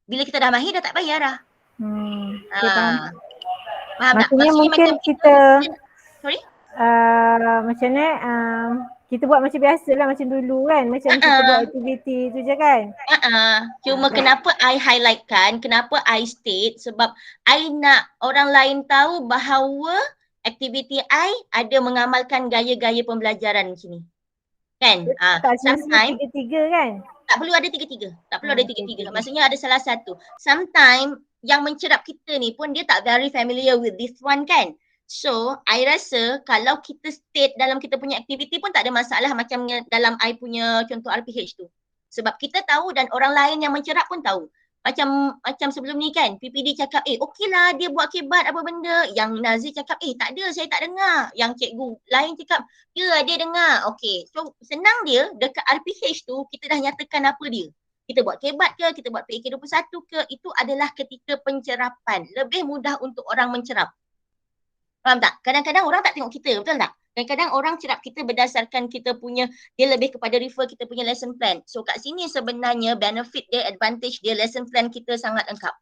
Bila kita dah mahir, dah tak payah dah. Okay, faham. Faham tak? Maksudnya mungkin macam kita sorry? Macam ni kita buat macam biasa lah, macam dulu kan. Macam kita buat aktiviti tu je kan. Cuma kenapa I highlightkan, kenapa I state, sebab I nak orang lain tahu bahawa aktiviti I ada mengamalkan gaya-gaya pembelajaran macam ni. Kan? Tak Sometimes tiga-tiga kan. tak perlu ada tiga-tiga. Tak perlu ada tiga-tiga. Maksudnya ada salah satu. Sometimes yang mencerap kita ni pun dia tak very familiar with this one kan. So, I rasa kalau kita state dalam kita punya aktiviti pun tak ada masalah macam dalam I punya contoh RPH tu. Sebab kita tahu dan orang lain yang mencerap pun tahu. Macam sebelum ni kan, PPD cakap, okey lah dia buat kebat apa benda. Yang Nazir cakap, tak ada, saya tak dengar. Yang cikgu lain cakap, ya dia dengar. Okey, so senang dia dekat RPH tu, kita dah nyatakan apa dia. Kita buat kebat ke, kita buat PAK21 ke, itu adalah ketika pencerapan. Lebih mudah untuk orang mencerap. Faham tak? Kadang-kadang orang tak tengok kita, betul tak? Kadang-kadang orang cerap kita berdasarkan kita punya, dia lebih kepada refer kita punya lesson plan. So kat sini sebenarnya benefit dia, advantage dia, lesson plan kita sangat lengkap.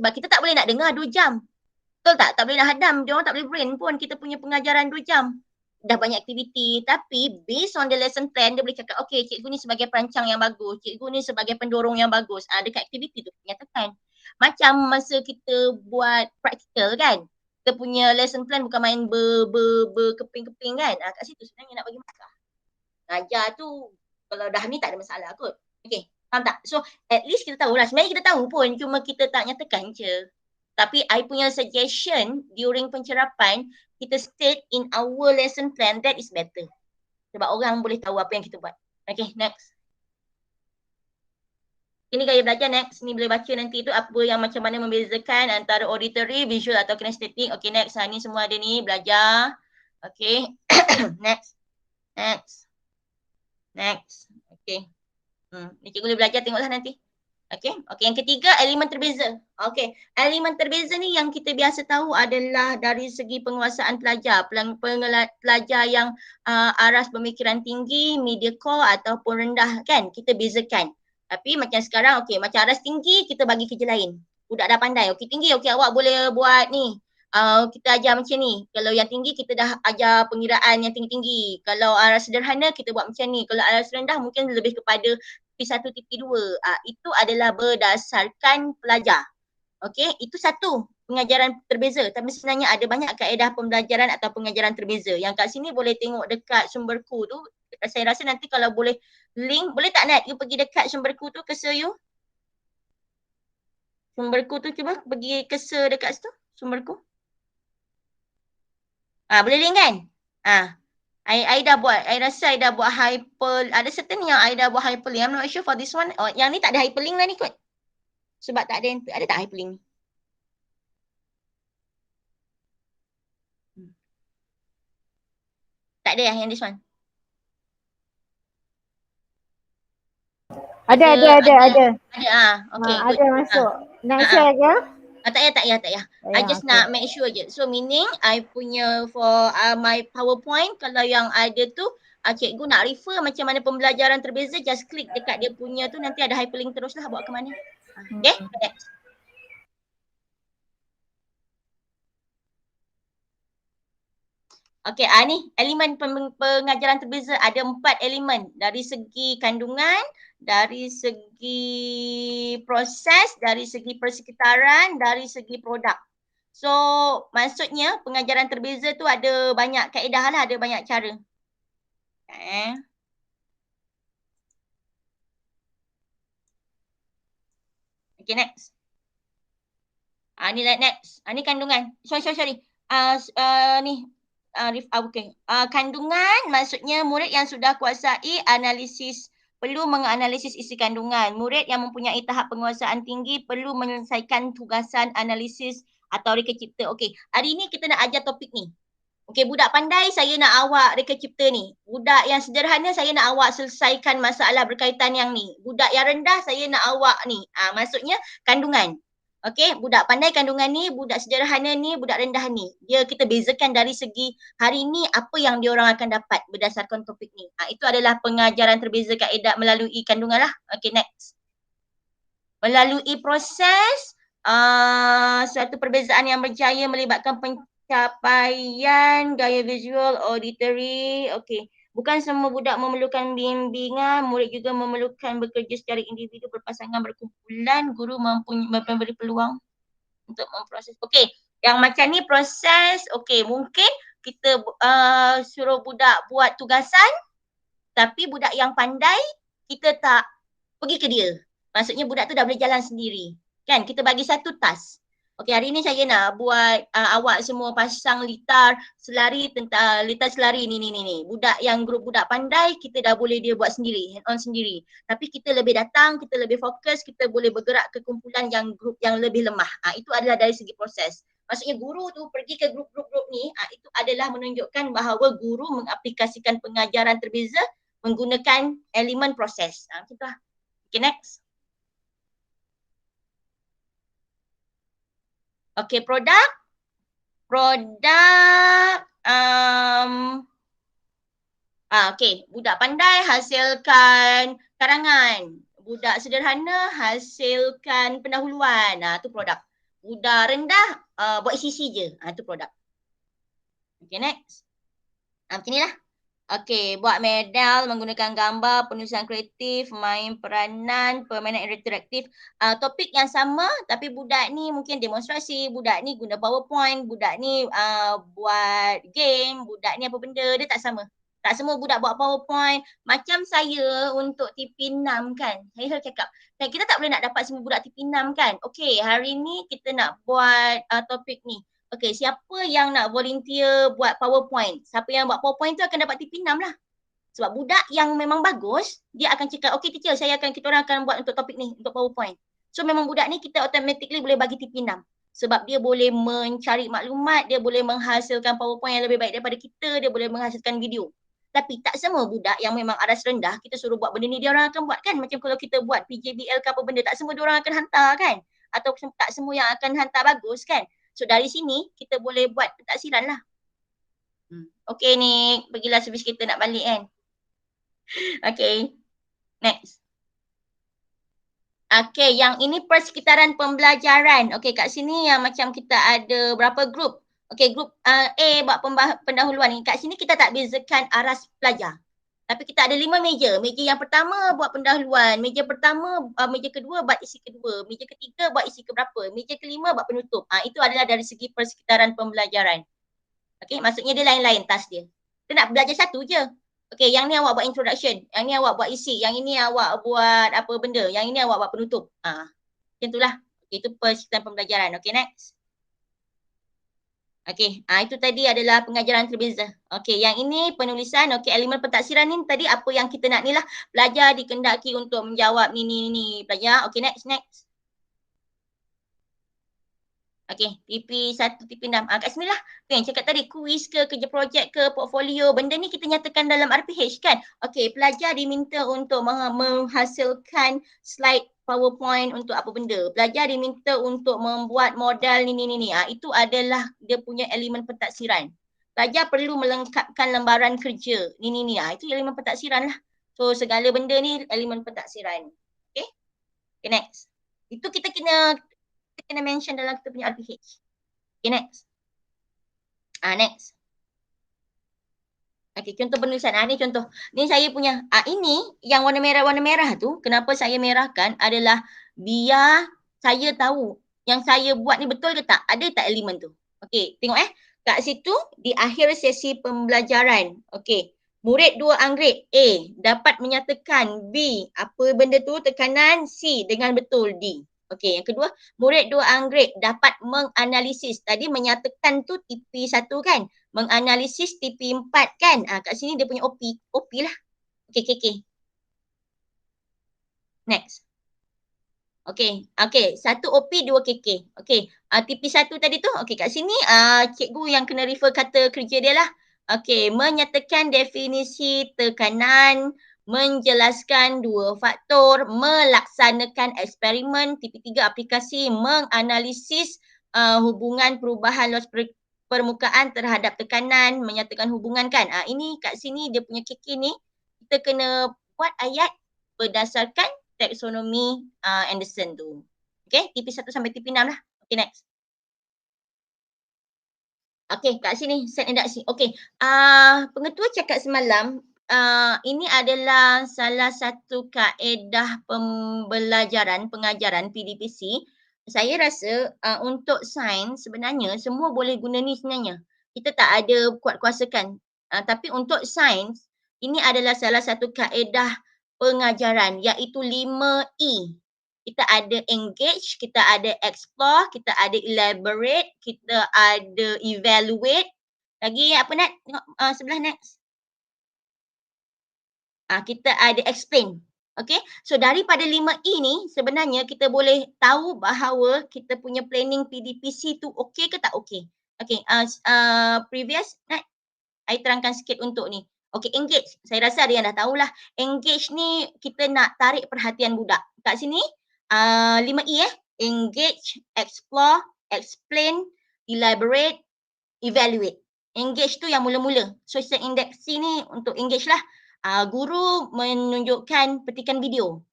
Sebab kita tak boleh nak dengar 2 jam. Betul tak? Tak boleh nak hadam. Dia orang tak boleh brain pun kita punya pengajaran 2 jam. Dah banyak aktiviti. Tapi based on the lesson plan, dia boleh cakap, okay, cikgu ni sebagai perancang yang bagus. Cikgu ni sebagai pendorong yang bagus. Dekat aktiviti tu nyatakan. Macam masa kita buat practical kan. Kita punya lesson plan bukan main berkeping-keping kan. Kat situ sebenarnya nak bagi markah. Ngajar tu kalau dah ni tak ada masalah kot. Okay, faham tak? So at least kita tahu lah. Sebenarnya kita tahu pun, cuma kita tak nyatakan je. Tapi I punya suggestion during pencerapan, kita state in our lesson plan, that is better. Sebab orang boleh tahu apa yang kita buat. Okay, next. Ini gaya belajar next. Ni boleh baca nanti tu apa yang macam mana membezakan antara auditory, visual atau kinesthetic. Okay, next. Ni semua ada ni. Belajar. Okay. Next. Okay. Ni cikgu boleh belajar. Tengoklah nanti. Okay. Yang ketiga, elemen terbeza. Okay. Elemen terbeza ni yang kita biasa tahu adalah dari segi penguasaan pelajar. Pelajar yang aras pemikiran tinggi, media core ataupun rendah kan. Kita bezakan. Tapi macam sekarang, okay, macam aras tinggi, kita bagi kerja lain. Budak dah pandai. Okay, tinggi, okay, awak boleh buat ni. Kita ajar macam ni. Kalau yang tinggi, kita dah ajar pengiraan yang tinggi-tinggi. Kalau aras sederhana, kita buat macam ni. Kalau aras rendah, mungkin lebih kepada P1, P2. Itu adalah berdasarkan pelajar. Okay, itu satu pengajaran terbeza. Tapi sebenarnya ada banyak kaedah pembelajaran atau pengajaran terbeza. Yang kat sini boleh tengok dekat sumberku tu. Saya rasa nanti kalau boleh link, boleh tak Nat? You pergi dekat sumberku tu, cursor you. Sumberku tu cuba pergi cursor dekat situ, sumberku. Boleh link kan? I dah buat, I rasa I dah buat hyper, ada certain yang I dah buat hyperlink. I'm not sure for this one. Yang ni tak ada hyperlink lah ni kot. Sebab tak ada, ada tak hyperlink ni? Tak ada yang this one. Ada. Okay, ada masuk. Nak share ke? Tak payah. I just nak make sure je. So meaning I punya for my PowerPoint, kalau yang ada tu cikgu nak refer macam mana pembelajaran terbeza, just klik dekat dia punya tu, nanti ada hyperlink teruslah bawa ke mana. Okay, next. Okay, ni elemen pengajaran terbeza ada 4 elemen. Dari segi kandungan, dari segi proses, dari segi persekitaran, dari segi produk. So, maksudnya pengajaran terbeza tu ada banyak kaedah lah, ada banyak cara. Okay, next. Ni next. Ni kandungan. Sorry. Ni. Okay. Kandungan maksudnya murid yang sudah kuasai analisis, perlu menganalisis isi kandungan. Murid yang mempunyai tahap penguasaan tinggi perlu menyelesaikan tugasan analisis atau reka cipta. Okay, hari ni kita nak ajar topik ni. Okey, budak pandai saya nak awak reka cipta ni. Budak yang sederhana saya nak awak selesaikan masalah berkaitan yang ni. Budak yang rendah saya nak awak ni. Maksudnya kandungan. Okey, budak pandai kandungan ni, budak sederhana ni, budak rendah ni. Dia kita bezakan dari segi hari ni apa yang diorang akan dapat berdasarkan topik ni. Itu adalah pengajaran terbeza kaedah melalui kandungan lah. Okey, next. Melalui proses suatu perbezaan yang berjaya melibatkan pencapaian gaya visual, auditory. Okey. Bukan semua budak memerlukan bimbingan, murid juga memerlukan bekerja secara individu, berpasangan, berkumpulan. Guru memberi peluang untuk memproses. Okey. Yang macam ni proses, okey, mungkin kita suruh budak buat tugasan, tapi budak yang pandai kita tak pergi ke dia. Maksudnya budak tu dah boleh jalan sendiri. Kan? Kita bagi satu task. Okey, hari ni saya nak buat awak semua pasang litar selari tentang litar selari ni. Budak yang grup budak pandai, kita dah boleh dia buat sendiri, hand on sendiri. Tapi kita lebih datang, kita lebih fokus, kita boleh bergerak ke kumpulan yang grup yang lebih lemah. Itu adalah dari segi proses. Maksudnya guru tu pergi ke grup-grup ni, itu adalah menunjukkan bahawa guru mengaplikasikan pengajaran terbeza menggunakan elemen proses. Macam tu lah. Okay, next. Okay, produk. Okay, budak pandai hasilkan karangan. Budak sederhana hasilkan pendahuluan. Tu produk. Budak rendah buat isi-isi je. Tu produk. Okay, next. Macam ni lah. Okey, buat medal menggunakan gambar, penulisan kreatif, main peranan, permainan interaktif. Topik yang sama tapi budak ni mungkin demonstrasi, budak ni guna PowerPoint, budak ni buat game, budak ni apa benda, dia tak sama. Tak semua budak buat PowerPoint. Macam saya untuk TP6 kan, saya selalu cakap, kita tak boleh nak dapat semua budak TP6 kan. Okey, hari ni kita nak buat topik ni. Okey, siapa yang nak volunteer buat PowerPoint? Siapa yang buat PowerPoint tu akan dapat TP6 lah. Sebab budak yang memang bagus, dia akan cakap, okey teacher, kita orang akan buat untuk topik ni, untuk PowerPoint. So memang budak ni kita automatically boleh bagi TP6. Sebab dia boleh mencari maklumat, dia boleh menghasilkan PowerPoint yang lebih baik daripada kita, dia boleh menghasilkan video. Tapi tak semua budak yang memang aras rendah, kita suruh buat benda ni, dia orang akan buat kan. Macam kalau kita buat PJBL ke apa benda, tak semua dia orang akan hantar kan. Atau tak semua yang akan hantar bagus kan. So dari sini kita boleh buat pentaksiran lah. Okay ni, pergilah servis kita nak balik kan. Okay, next. Okay, yang ini persekitaran pembelajaran. Okay, kat sini yang macam kita ada berapa grup. Okay, grup A buat pendahuluan ni. Kat sini kita tak bezakan aras pelajar. Tapi kita ada 5 meja. Meja yang pertama buat pendahuluan. Meja pertama, meja kedua buat isi kedua. Meja ketiga buat isi keberapa. Meja kelima buat penutup. Itu adalah dari segi persekitaran pembelajaran. Okay, maksudnya dia lain-lain task dia. Kita nak belajar satu je. Okay, yang ni awak buat introduction. Yang ni awak buat isi. Yang ini awak buat apa benda. Yang ini awak buat penutup. Macam itulah. Okay, itu persekitaran pembelajaran. Okay, next. Okey, itu tadi adalah pengajaran terbeza. Okey, yang ini penulisan. Okey, elemen pentaksiran ni tadi apa yang kita nak ni lah. Belajar dikendaki untuk menjawab ni. Belajar. Okey, next. Okey, TP1, TP6. Kat sini lah. Yang cakap tadi, kuis ke, kerja projek ke, portfolio. Benda ni kita nyatakan dalam RPH kan. Okey, pelajar diminta untuk menghasilkan slide PowerPoint untuk apa benda. Pelajar diminta untuk membuat modal ni. Itu adalah dia punya elemen pentaksiran. Pelajar perlu melengkapkan lembaran kerja. Ni. Itu elemen pentaksiran lah. So segala benda ni elemen pentaksiran. Okay. Okay, next. Itu kita kena mention dalam kita punya RPH. Okay, next. Next. Okay, contoh penulisan. Ni contoh. Ni saya punya. Ini yang warna merah tu, kenapa saya merahkan adalah biar saya tahu yang saya buat ni betul ke tak? Ada tak elemen tu? Okay, tengok kat situ di akhir sesi pembelajaran. Okay, murid 2 anggrek A dapat menyatakan B, apa benda tu tekanan C dengan betul D. Okay, yang kedua, murid 2 anggrek dapat menganalisis. Tadi menyatakan tu TP1 kan? Menganalisis TP4 kan? Kat sini dia punya OP lah. Okay, KK. Next. Okey, satu OP, dua KK. Okey, TP1 tadi tu, okey kat sini cikgu yang kena refer kata kerja dia lah. Okey, menyatakan definisi tekanan, menjelaskan dua faktor, melaksanakan eksperimen, TP3 aplikasi, menganalisis hubungan perubahan luas permukaan terhadap tekanan, menyatakan hubungan kan. Ini kat sini dia punya KK ni, kita kena buat ayat berdasarkan taksonomi Anderson tu. Okay, TP1 sampai TP6 lah. Okay, next. Okay, kat sini set redaksi. Okay, pengetua cakap semalam, ini adalah salah satu kaedah pengajaran PDPC. Saya rasa untuk sains sebenarnya semua boleh guna ni sebenarnya. Kita tak ada kuat-kuasakan. Tapi untuk sains, ini adalah salah satu kaedah pengajaran iaitu 5E. Kita ada engage, kita ada explore, kita ada elaborate, kita ada evaluate. Lagi apa Nat? Tengok sebelah next. Kita ada explain. Okay, so daripada 5E ni sebenarnya kita boleh tahu bahawa kita punya planning PDPC tu okey ke tak okey. Okay, previous Nat, I terangkan sikit untuk ni. Okay, engage. Saya rasa ada yang dah tahulah. Engage ni kita nak tarik perhatian budak. Kat sini 5E engage, explore, explain, elaborate, evaluate. Engage tu yang mula-mula. Social indexing ni untuk engage lah. Guru menunjukkan petikan video.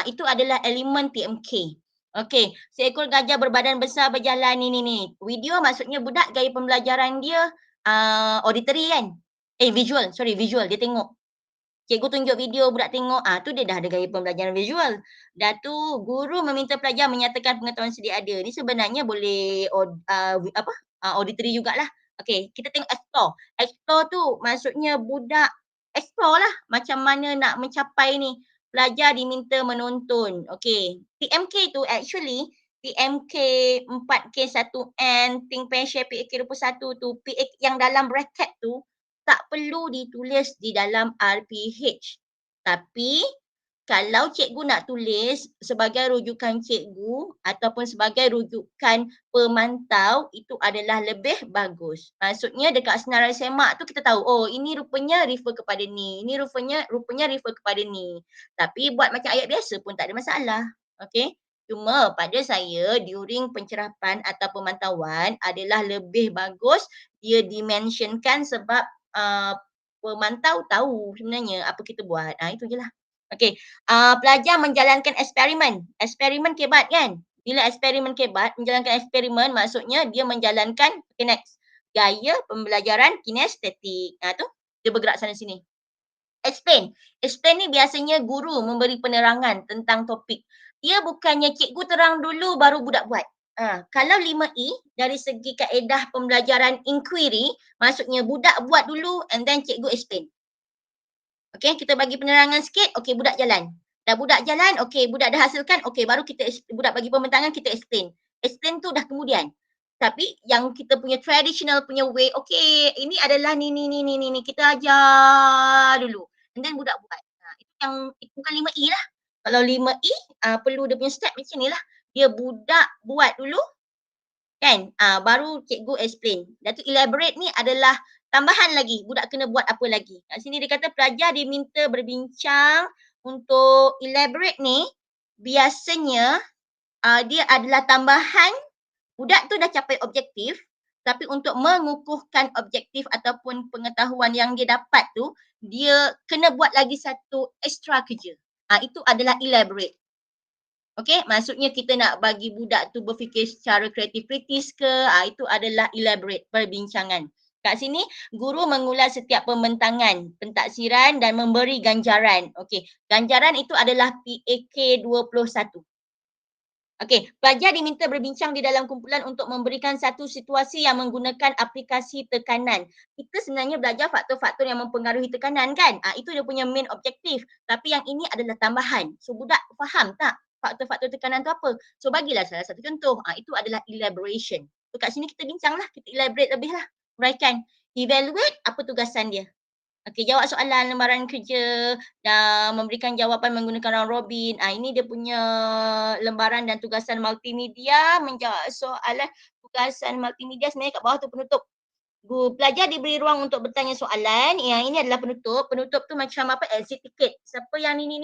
Itu adalah elemen TMK. Okey, seekor gajah berbadan besar berjalan ni. Video maksudnya budak gaya pembelajaran dia auditory kan? Visual. Dia tengok. Cikgu tunjuk video budak tengok, tu dia dah ada gaya pembelajaran visual. Dah tu guru meminta pelajar menyatakan pengetahuan sedia ada. Ni sebenarnya boleh auditory jugalah. Okey, kita tengok explore. Explore tu maksudnya budak explore lah macam mana nak mencapai ni. Pelajar diminta menonton. Okey, TMK tu actually TMK 4K1N, Think Pen Share PAK21 tu, yang dalam bracket tu tak perlu ditulis di dalam RPH. Tapi kalau cikgu nak tulis sebagai rujukan cikgu ataupun sebagai rujukan pemantau, itu adalah lebih bagus. Maksudnya dekat senarai semak tu kita tahu, oh ini rupanya refer kepada ni, ini rupanya refer kepada ni. Tapi buat macam ayat biasa pun tak ada masalah. Okay? Cuma pada saya during pencerapan atau pemantauan adalah lebih bagus dia dimensionkan sebab pemantau tahu sebenarnya apa kita buat. Itu je lah. Okey, pelajar menjalankan eksperimen. Eksperimen kebat kan? Bila eksperimen kebat, menjalankan eksperimen maksudnya dia menjalankan, okay next, gaya pembelajaran kinestetik. Tu dia bergerak sana sini. Explain. Explain ni biasanya guru memberi penerangan tentang topik. Dia bukannya cikgu terang dulu baru budak buat. Kalau 5E dari segi kaedah pembelajaran inquiry, maksudnya budak buat dulu and then cikgu explain. Okey, kita bagi penerangan sikit, okey budak jalan. Dah budak jalan, okey budak dah hasilkan, okey baru kita budak bagi pembentangan, kita explain. Explain tu dah kemudian. Tapi yang kita punya traditional punya way, okey ini adalah ni, kita ajar dulu. And then budak buat. Itu yang bukan 5E lah. Kalau 5E perlu dia punya step macam ni lah. Dia budak buat dulu kan, baru cikgu explain. Dan tu elaborate ni adalah tambahan lagi, budak kena buat apa lagi. Kat sini dia kata pelajar diminta berbincang. Untuk elaborate ni biasanya dia adalah tambahan. Budak tu dah capai objektif, tapi untuk mengukuhkan objektif ataupun pengetahuan yang dia dapat tu, dia kena buat lagi satu extra kerja. Itu adalah elaborate. Okey, maksudnya kita nak bagi budak tu berfikir secara kreatif kritis ke, itu adalah elaborate perbincangan. Kat sini, guru mengulas setiap pembentangan, pentaksiran dan memberi ganjaran. Okey, ganjaran itu adalah PAK21. Okey, pelajar diminta berbincang di dalam kumpulan untuk memberikan satu situasi yang menggunakan aplikasi tekanan. Kita sebenarnya belajar faktor-faktor yang mempengaruhi tekanan kan? Itu dia punya main objektif. Tapi yang ini adalah tambahan. So budak faham tak faktor-faktor tekanan tu apa? So bagilah salah satu contoh. Itu adalah elaboration. So kat sini kita bincang lah, kita elaborate lebih lah. Uraikan. Evaluate, apa tugasan dia? Okey, jawab soalan lembaran kerja dan memberikan jawapan menggunakan round robin. Ini dia punya lembaran dan tugasan multimedia. Menjawab soalan tugasan multimedia sebenarnya kat bawah tu penutup. Pelajar diberi ruang untuk bertanya soalan. Yang ini adalah penutup. Penutup tu macam apa? Exit ticket. Siapa yang ni,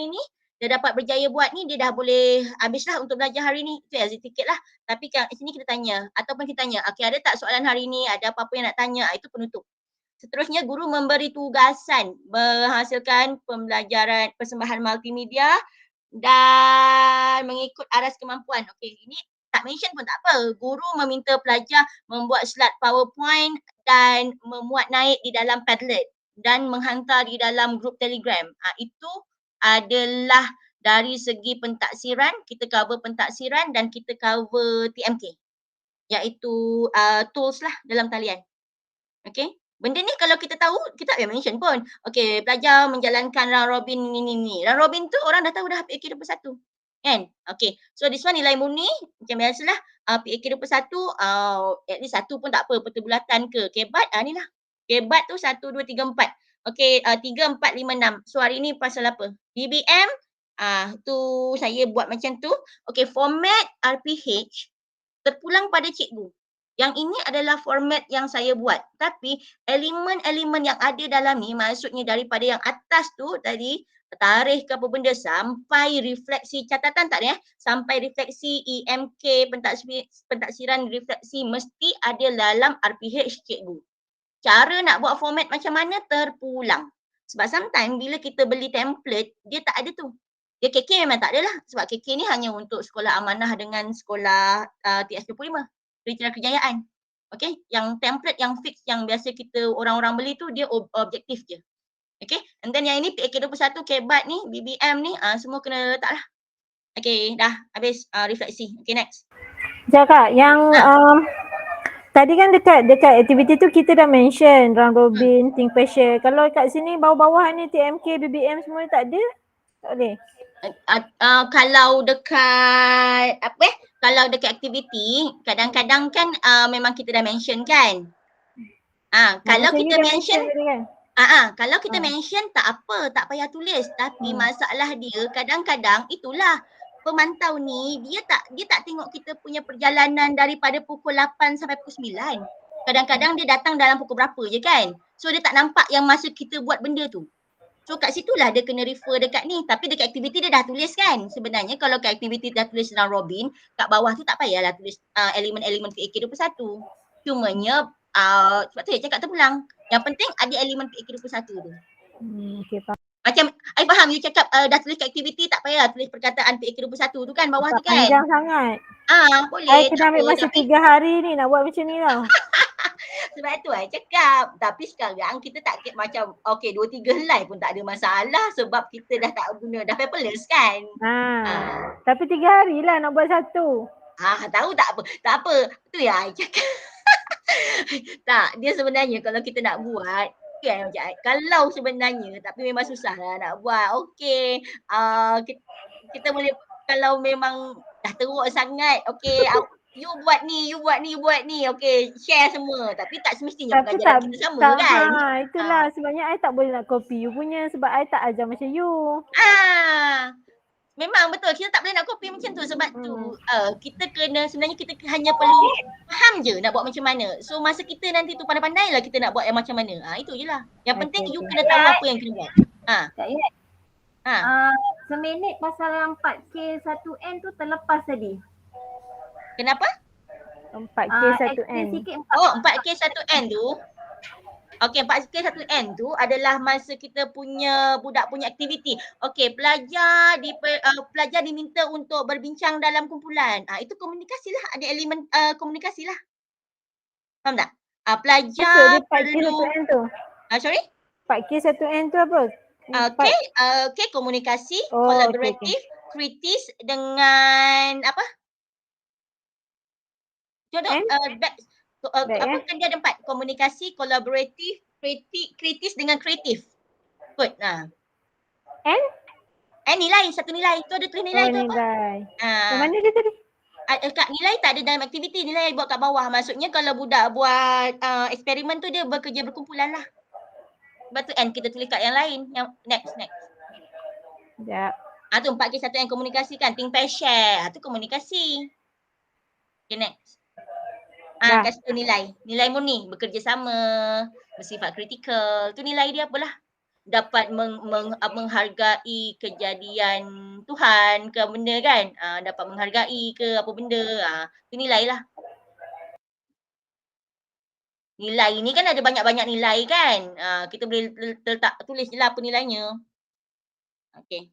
dia dapat berjaya buat ni, dia dah boleh habislah untuk belajar hari ni. Itu exit ticket lah. Tapi kat sini kita tanya. Ataupun kita tanya, okey ada tak soalan hari ni? Ada apa-apa yang nak tanya? Itu penutup. Seterusnya guru memberi tugasan menghasilkan pembelajaran persembahan multimedia dan mengikut aras kemampuan. Okey, ini tak mention pun tak apa. Guru meminta pelajar membuat slide PowerPoint dan memuat naik di dalam Padlet dan menghantar di dalam grup Telegram. Itu adalah dari segi pentaksiran, kita cover pentaksiran dan kita cover TMK. Iaitu tools lah dalam talian. Okey. Benda ni kalau kita tahu, kita tak payah mention pun. Okey, pelajar menjalankan round robin ni. Round robin tu orang dah tahu dah PAK 21. Kan? Okey. So this one nilai murni macam biasalah. PAK 21 at least 1 pun tak apa, pertebulatan ke. Kebat ni lah. Kebat tu 1 2 3 4. Okey, 3 4 5 6. So hari ni pasal apa? BBM tu saya buat macam tu. Okey, format RPH terpulang pada cikgu. Yang ini adalah format yang saya buat. Tapi elemen-elemen yang ada dalam ni maksudnya daripada yang atas tu tadi, tarikh ke apa benda sampai refleksi catatan tak ada sampai refleksi EMK, pentaksiran refleksi mesti ada dalam RPH cikgu. Cara nak buat format macam mana terpulang. Sebab sometimes bila kita beli template, dia tak ada tu. Dia KK memang tak ada lah. Sebab KK ni hanya untuk sekolah amanah dengan sekolah TS25. Kriteria kejayaan. Okay, yang template yang fix yang biasa kita orang-orang beli tu dia objektif je. Okay, and then yang ini PAK21, KBAT ni, BBM ni semua kena letak lah. Okay, dah habis refleksi. Okay, next. Kak, yang tadi kan dekat aktiviti tu kita dah mention round robin, think per share. Kalau kat sini bawah-bawah ni TMK, BBM semua tak ada? Tak boleh? Kalau dekat kalau dekat aktiviti kadang-kadang kan memang kita dah mention kan. Kalau kita mention kalau kita mention tak apa, tak payah tulis. Tapi masalah dia kadang-kadang itulah pemantau ni dia tak tengok kita punya perjalanan daripada pukul 8 sampai pukul 9. Kadang-kadang dia datang dalam pukul berapa je kan. So dia tak nampak yang masa kita buat benda tu. So kat situlah dia kena refer dekat ni. Tapi dekat aktiviti dia dah tulis kan. Sebenarnya kalau kat aktiviti dah tulis round robin, kat bawah tu tak payahlah tulis elemen-elemen PAK21. Cumanya sebab tu saya cakap terpulang. Yang penting ada elemen PAK21 tu. Okay, faham. Macam I faham you cakap dah tulis kat aktiviti tak payah tulis perkataan PAK21 tu kan bawah tu kan. Panjang sangat. Boleh. I kena ambil masa 3 hari ni nak buat macam ni tau. Sebab tu I cakap. Tapi sekarang kita tak macam 2-3 helai pun tak ada masalah sebab kita dah tak guna, dah paperless kan. Tapi 3 hari lah nak buat satu. Tahu tak apa. Tak apa. Tu yang I cakap. Tak, dia sebenarnya kalau kita nak buat kan macam kalau sebenarnya tapi memang susah lah nak buat. Okey. Kita boleh kalau memang dah teruk sangat. Okey, you buat ni. Okey, share semua. Tapi tak semestinya pengajaran kita sama kan. Itulah sebabnya I tak boleh nak copy you punya sebab I tak ajar macam you. Memang betul kita tak boleh nak copy macam tu sebab tu kita kena sebenarnya kita hanya perlu faham je nak buat macam mana. So masa kita nanti tu pandai-pandai lah kita nak buat yang macam mana. Itu je lah. Yang penting you kena tahu apa yang kena buat. Tak ingat. Seminit pasal yang 4K1N tu terlepas tadi. Kenapa? 4K1N. 4K1N tu. Okey, 4K1N tu adalah masa kita punya budak punya aktiviti. Okey, pelajar diminta untuk berbincang dalam kumpulan. Itu komunikasi lah, ada elemen komunikasi lah. Faham tak? Pelajar perlu 4K1N tu. Sorry? 4K1N tu apa? Okey, komunikasi, kolaboratif, kritis dengan apa? Contoh apa kan dia ada 4, komunikasi, kolaboratif, kritis dengan kreatif. Good. Nilai, satu nilai. Tu ada tulis nilai tu apa? Nilai. Mana dia tadi? Kat nilai tak ada dalam aktiviti, nilai buat kat bawah. Maksudnya kalau budak buat eksperimen tu dia bekerja berkumpulan lah. lepas tu N kita tulis kat yang lain. Yang next. Sekejap. Tu 4K1N komunikasi kan. Think, pair, share. Tu komunikasi. Okay, next. Dah. Kasih tu nilai. Nilai murni. Bekerjasama. Bersifat kritikal. Tu nilai dia apalah. Dapat menghargai kejadian Tuhan ke benda kan. Dapat menghargai ke apa benda. Tu nilai lah. Nilai ni kan ada banyak-banyak nilai kan. Kita boleh letak tulis je lah apa nilainya. Okay.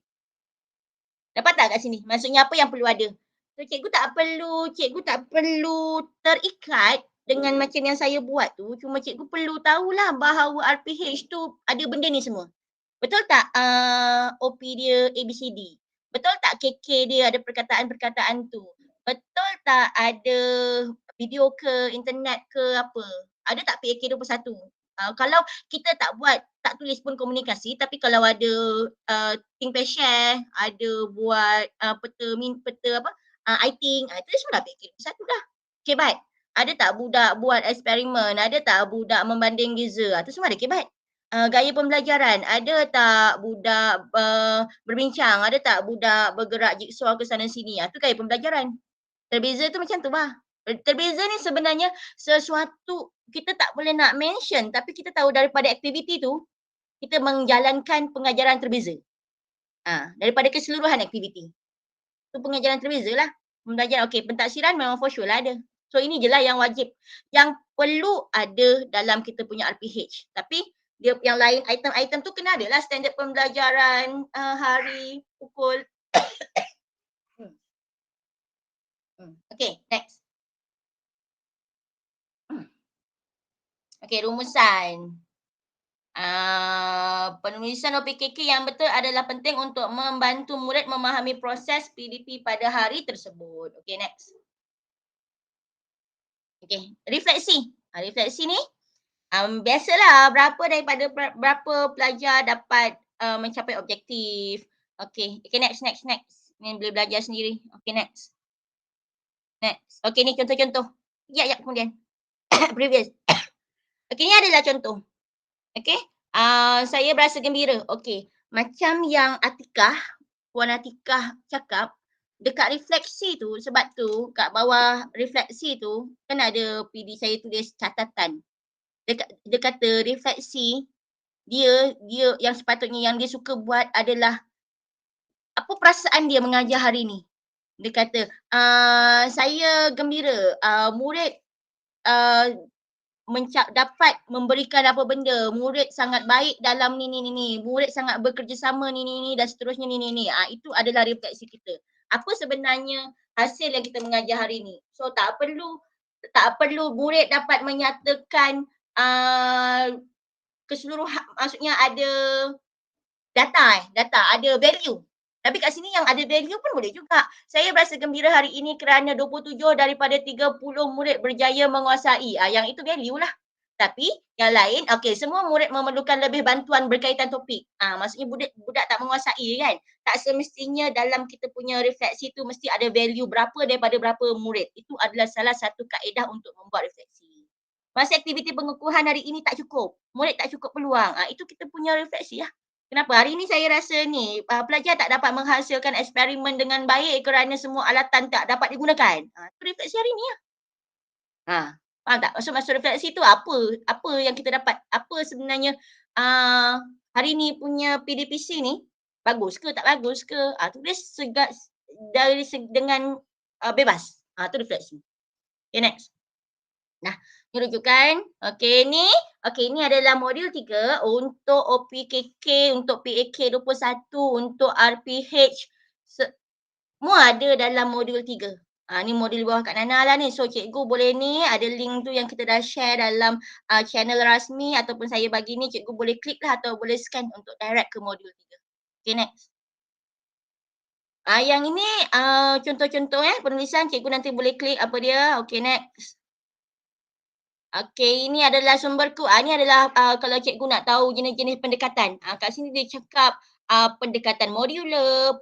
Dapat tak kat sini? Maksudnya apa yang perlu ada? So cikgu tak perlu terikat dengan macam yang saya buat tu. Cuma cikgu perlu tahulah bahawa RPH tu ada benda ni semua. Betul tak OP dia ABCD? Betul tak KK dia ada perkataan-perkataan tu? Betul tak ada video ke internet ke apa? Ada tak PAK 21? Kalau kita tak tulis pun komunikasi, tapi kalau ada think, pair, share, ada buat peta I-think, itu semua dah PAK 21 dah. Okay, baik. Ada tak budak buat eksperimen? Ada tak budak membanding giza? Itu semua ada kebat. Gaya pembelajaran, ada tak budak berbincang? Ada tak budak bergerak jigsaw ke sana sini? Itu gaya pembelajaran. Terbeza tu macam tu bah. Terbeza ni sebenarnya sesuatu kita tak boleh nak mention, tapi kita tahu daripada aktiviti tu kita menjalankan pengajaran terbeza. Daripada keseluruhan aktiviti. Tu pengajaran terbeza lah. Pembelajaran, okey, pentaksiran memang for sure lah ada. So ini je lah yang wajib. Yang perlu ada dalam kita punya RPH. Tapi dia yang lain item-item tu kena ada lah standard pembelajaran hari, pukul. Okay, next. Okay, rumusan. Penulisan OPKK yang betul adalah penting untuk membantu murid memahami proses PDP pada hari tersebut. Okay, next. Okay, refleksi. Refleksi ni biasalah berapa pelajar dapat mencapai objektif. Okay, next. Ni boleh belajar sendiri. Okay, next. Okay, ni contoh-contoh. Ya, kemudian. Previous. Okay, ni adalah contoh. Okay, saya berasa gembira. Okay, macam yang Puan Atikah cakap, dekat refleksi tu, sebab tu kat bawah refleksi tu, kan ada PD saya tulis catatan. Dia kata refleksi, dia yang sepatutnya yang dia suka buat adalah apa perasaan dia mengajar hari ni. Dia kata, saya gembira, murid dapat memberikan apa benda, murid sangat baik dalam ni, murid sangat bekerjasama ni dan seterusnya ni. Itu adalah refleksi kita. Apa sebenarnya hasil yang kita mengajar hari ni. So tak perlu murid dapat menyatakan keseluruhan, maksudnya ada data, ada value. Tapi kat sini yang ada value pun boleh juga. Saya berasa gembira hari ini kerana 27 daripada 30 murid berjaya menguasai. Yang itu value lah. Tapi yang lain, okay, semua murid memerlukan lebih bantuan berkaitan topik. Maksudnya budak tak menguasai kan. Tak semestinya dalam kita punya refleksi tu mesti ada value berapa daripada berapa murid. Itu adalah salah satu kaedah untuk membuat refleksi. Masa aktiviti pengukuhan hari ini tak cukup. Murid tak cukup peluang. Itu kita punya refleksi lah. Kenapa? Hari ini saya rasa ni pelajar tak dapat menghasilkan eksperimen dengan baik kerana semua alatan tak dapat digunakan. Itu refleksi hari ni lah. Faham tak? Maksud refleksi tu apa yang kita dapat? Apa sebenarnya hari ni punya PDPC ni bagus ke tak bagus ke? Tulis dengan bebas. Itu refleksi. Okay, next. Nah, ni rujukan. Okay, ni adalah modul 3 untuk OPKK, untuk PAK 21, untuk RPH. Semua ada dalam modul 3. Ni modul bawah Kak Nana lah ni. So cikgu boleh ni, ada link tu yang kita dah share dalam channel rasmi ataupun saya bagi ni, cikgu boleh klik lah atau boleh scan untuk direct ke modul 3. Okay, next. Yang ini contoh-contoh penulisan, cikgu nanti boleh klik apa dia. Okay, next. Okay, ini adalah sumberku. Ini adalah kalau cikgu nak tahu jenis-jenis pendekatan. Kat sini dia cakap pendekatan modular,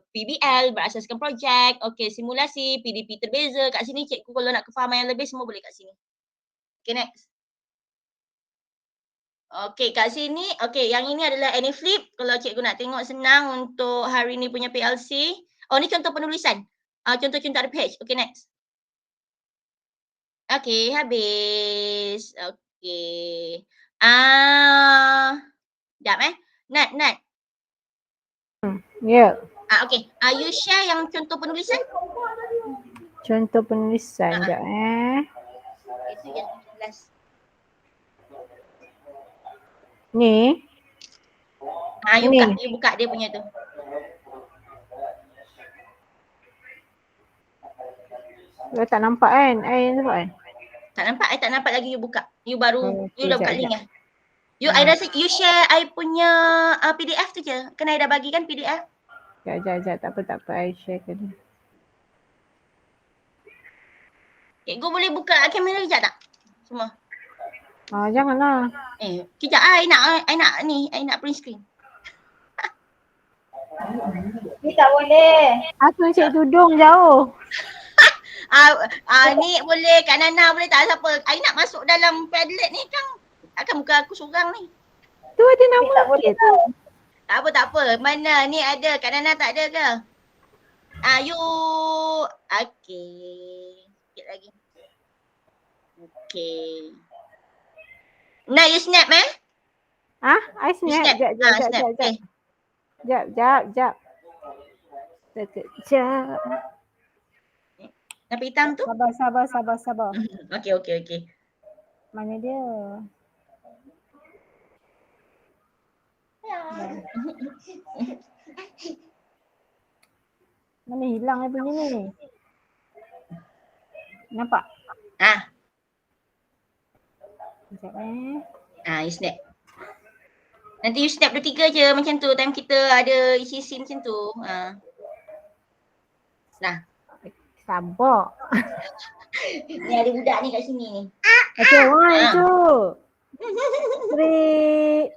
PBL, berasaskan projek, okay, simulasi, PDP terbeza. Kat sini cikgu kalau nak kefahaman yang lebih semua boleh kat sini. Okay, next. Okey, kat sini, okey, yang ini adalah AnyFlip. Kalau cikgu nak tengok senang untuk hari ni punya PLC. Oh, ni contoh penulisan. Contoh-contoh RPH. Okey, next. Okey, habis. Okey. Jap Nat. Ya. Okey. You share yang contoh penulisan? Contoh penulisan sekejap Itu yang 17. Ni. You Ini. buka dia punya tu. Tak nampak kan? Nampak kan? Tak nampak lagi you buka. You baru, you dah buka link Sekejap. I rasa you share I punya PDF tu je. Kan I dah bagi kan PDF? Sekejap. Tak apa. I share ke dia. Cikgu boleh buka kamera kejap tak? Semua. Janganlah. Kejap I nak print screen. Ni tak boleh. Aku cek tudung jauh. Ni boleh, Kak Nana boleh tak siapa? I nak masuk dalam Padlet ni kan. Akan muka aku seorang ni. Tu ada nama kita. Tak apa. Mana ni ada, Kak Nana tak ada ke? You okey. Sikit lagi. Okey. Nah, you snap I snap. Sekejap. Okay. Sekejap. Sekejap. Nampak hitam tu? Sabar. Okey. Mana dia? Mana hilang dia punya ni? Nampak? Sekejap You snap. Nanti you snap 2-3 je macam tu. Time kita ada isi scene macam tu. Nah. Sabar. Ni ada budak ni kat sini ni. Okay, 1, 2, 3.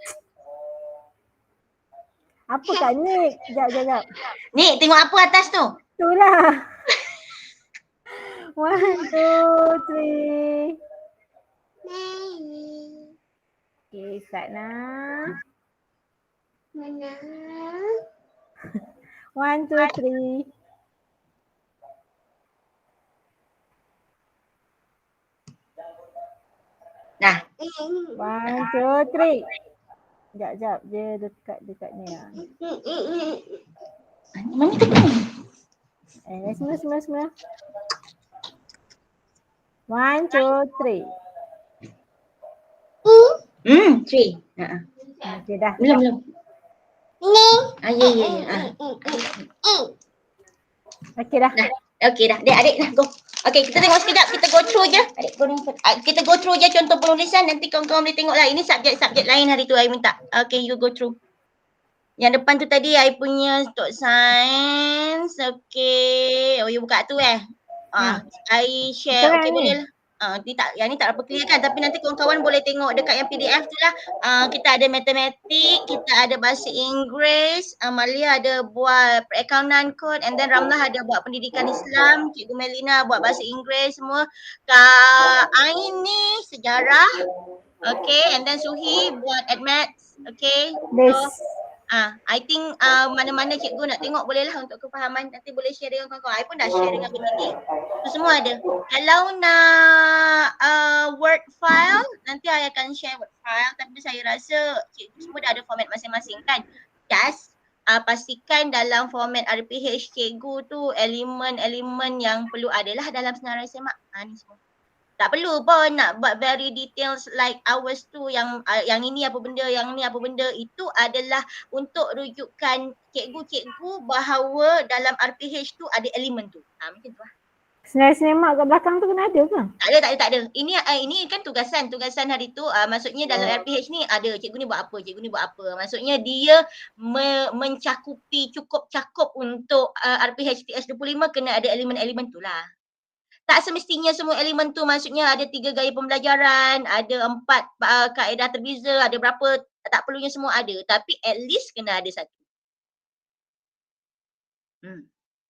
Apa kat ni? Sekejap. Ni, tengok apa atas tu? Itulah. 1, 2, 3. Okay, start lah. Mana? 1, 2, 3. Nah. 1, 2, 3. Sekejap. Dia dekat ni lah. Mana tekan? Semua. 1, 2, 3. 3. Okay, dah. Belum. Ya. Okay, dah. Okay dah. Adik dah go. Okay, kita tengok sekejap. Kita go through je. Kita go through je contoh penulisan. Nanti kawan-kawan boleh tengok lah. Ini subjek lain hari tu I minta. Okay, you go through. Yang depan tu tadi I punya untuk science. Okay. You buka tu I share. Okay, boleh lah. Yang ni tak apa clear kan, tapi nanti kawan-kawan boleh tengok dekat yang PDF tu lah. Kita ada matematik, kita ada bahasa Inggeris, Malia ada buat perakaunan kod, and then Ramlah ada buat pendidikan Islam, Cikgu Melina buat bahasa Inggeris semua. Kak Ain ni sejarah. Okay, and then Suhi buat admaths. Okay. So, I think mana-mana cikgu nak tengok boleh lah untuk kefahaman. Nanti boleh share dengan kawan-kawan. I pun dah share dengan pendidik. Itu semua ada. Kalau nak Word file, nanti I akan share Word file. Tapi saya rasa cikgu semua dah ada format masing-masing kan. Just pastikan dalam format RPH cikgu tu elemen-elemen yang perlu adalah dalam senarai semak. Ni semua. Tak perlu pun nak buat very details like ours tu yang ini apa benda, yang ni apa benda. Itu adalah untuk rujukan cikgu-cikgu bahawa dalam RPH tu ada elemen tu. Macam tu lah. Senarai semak kat belakang tu kena ada ke? Tak ada. Ini kan tugasan hari tu. Maksudnya dalam RPH ni ada cikgu ni buat apa. Maksudnya dia mencakupi cukup cakup untuk RPH TS 25 kena ada elemen-elemen tu lah. Tak semestinya semua elemen tu maksudnya ada 3 gaya pembelajaran, ada 4 kaedah terbeza, ada berapa, tak perlunya semua ada. Tapi at least kena ada satu.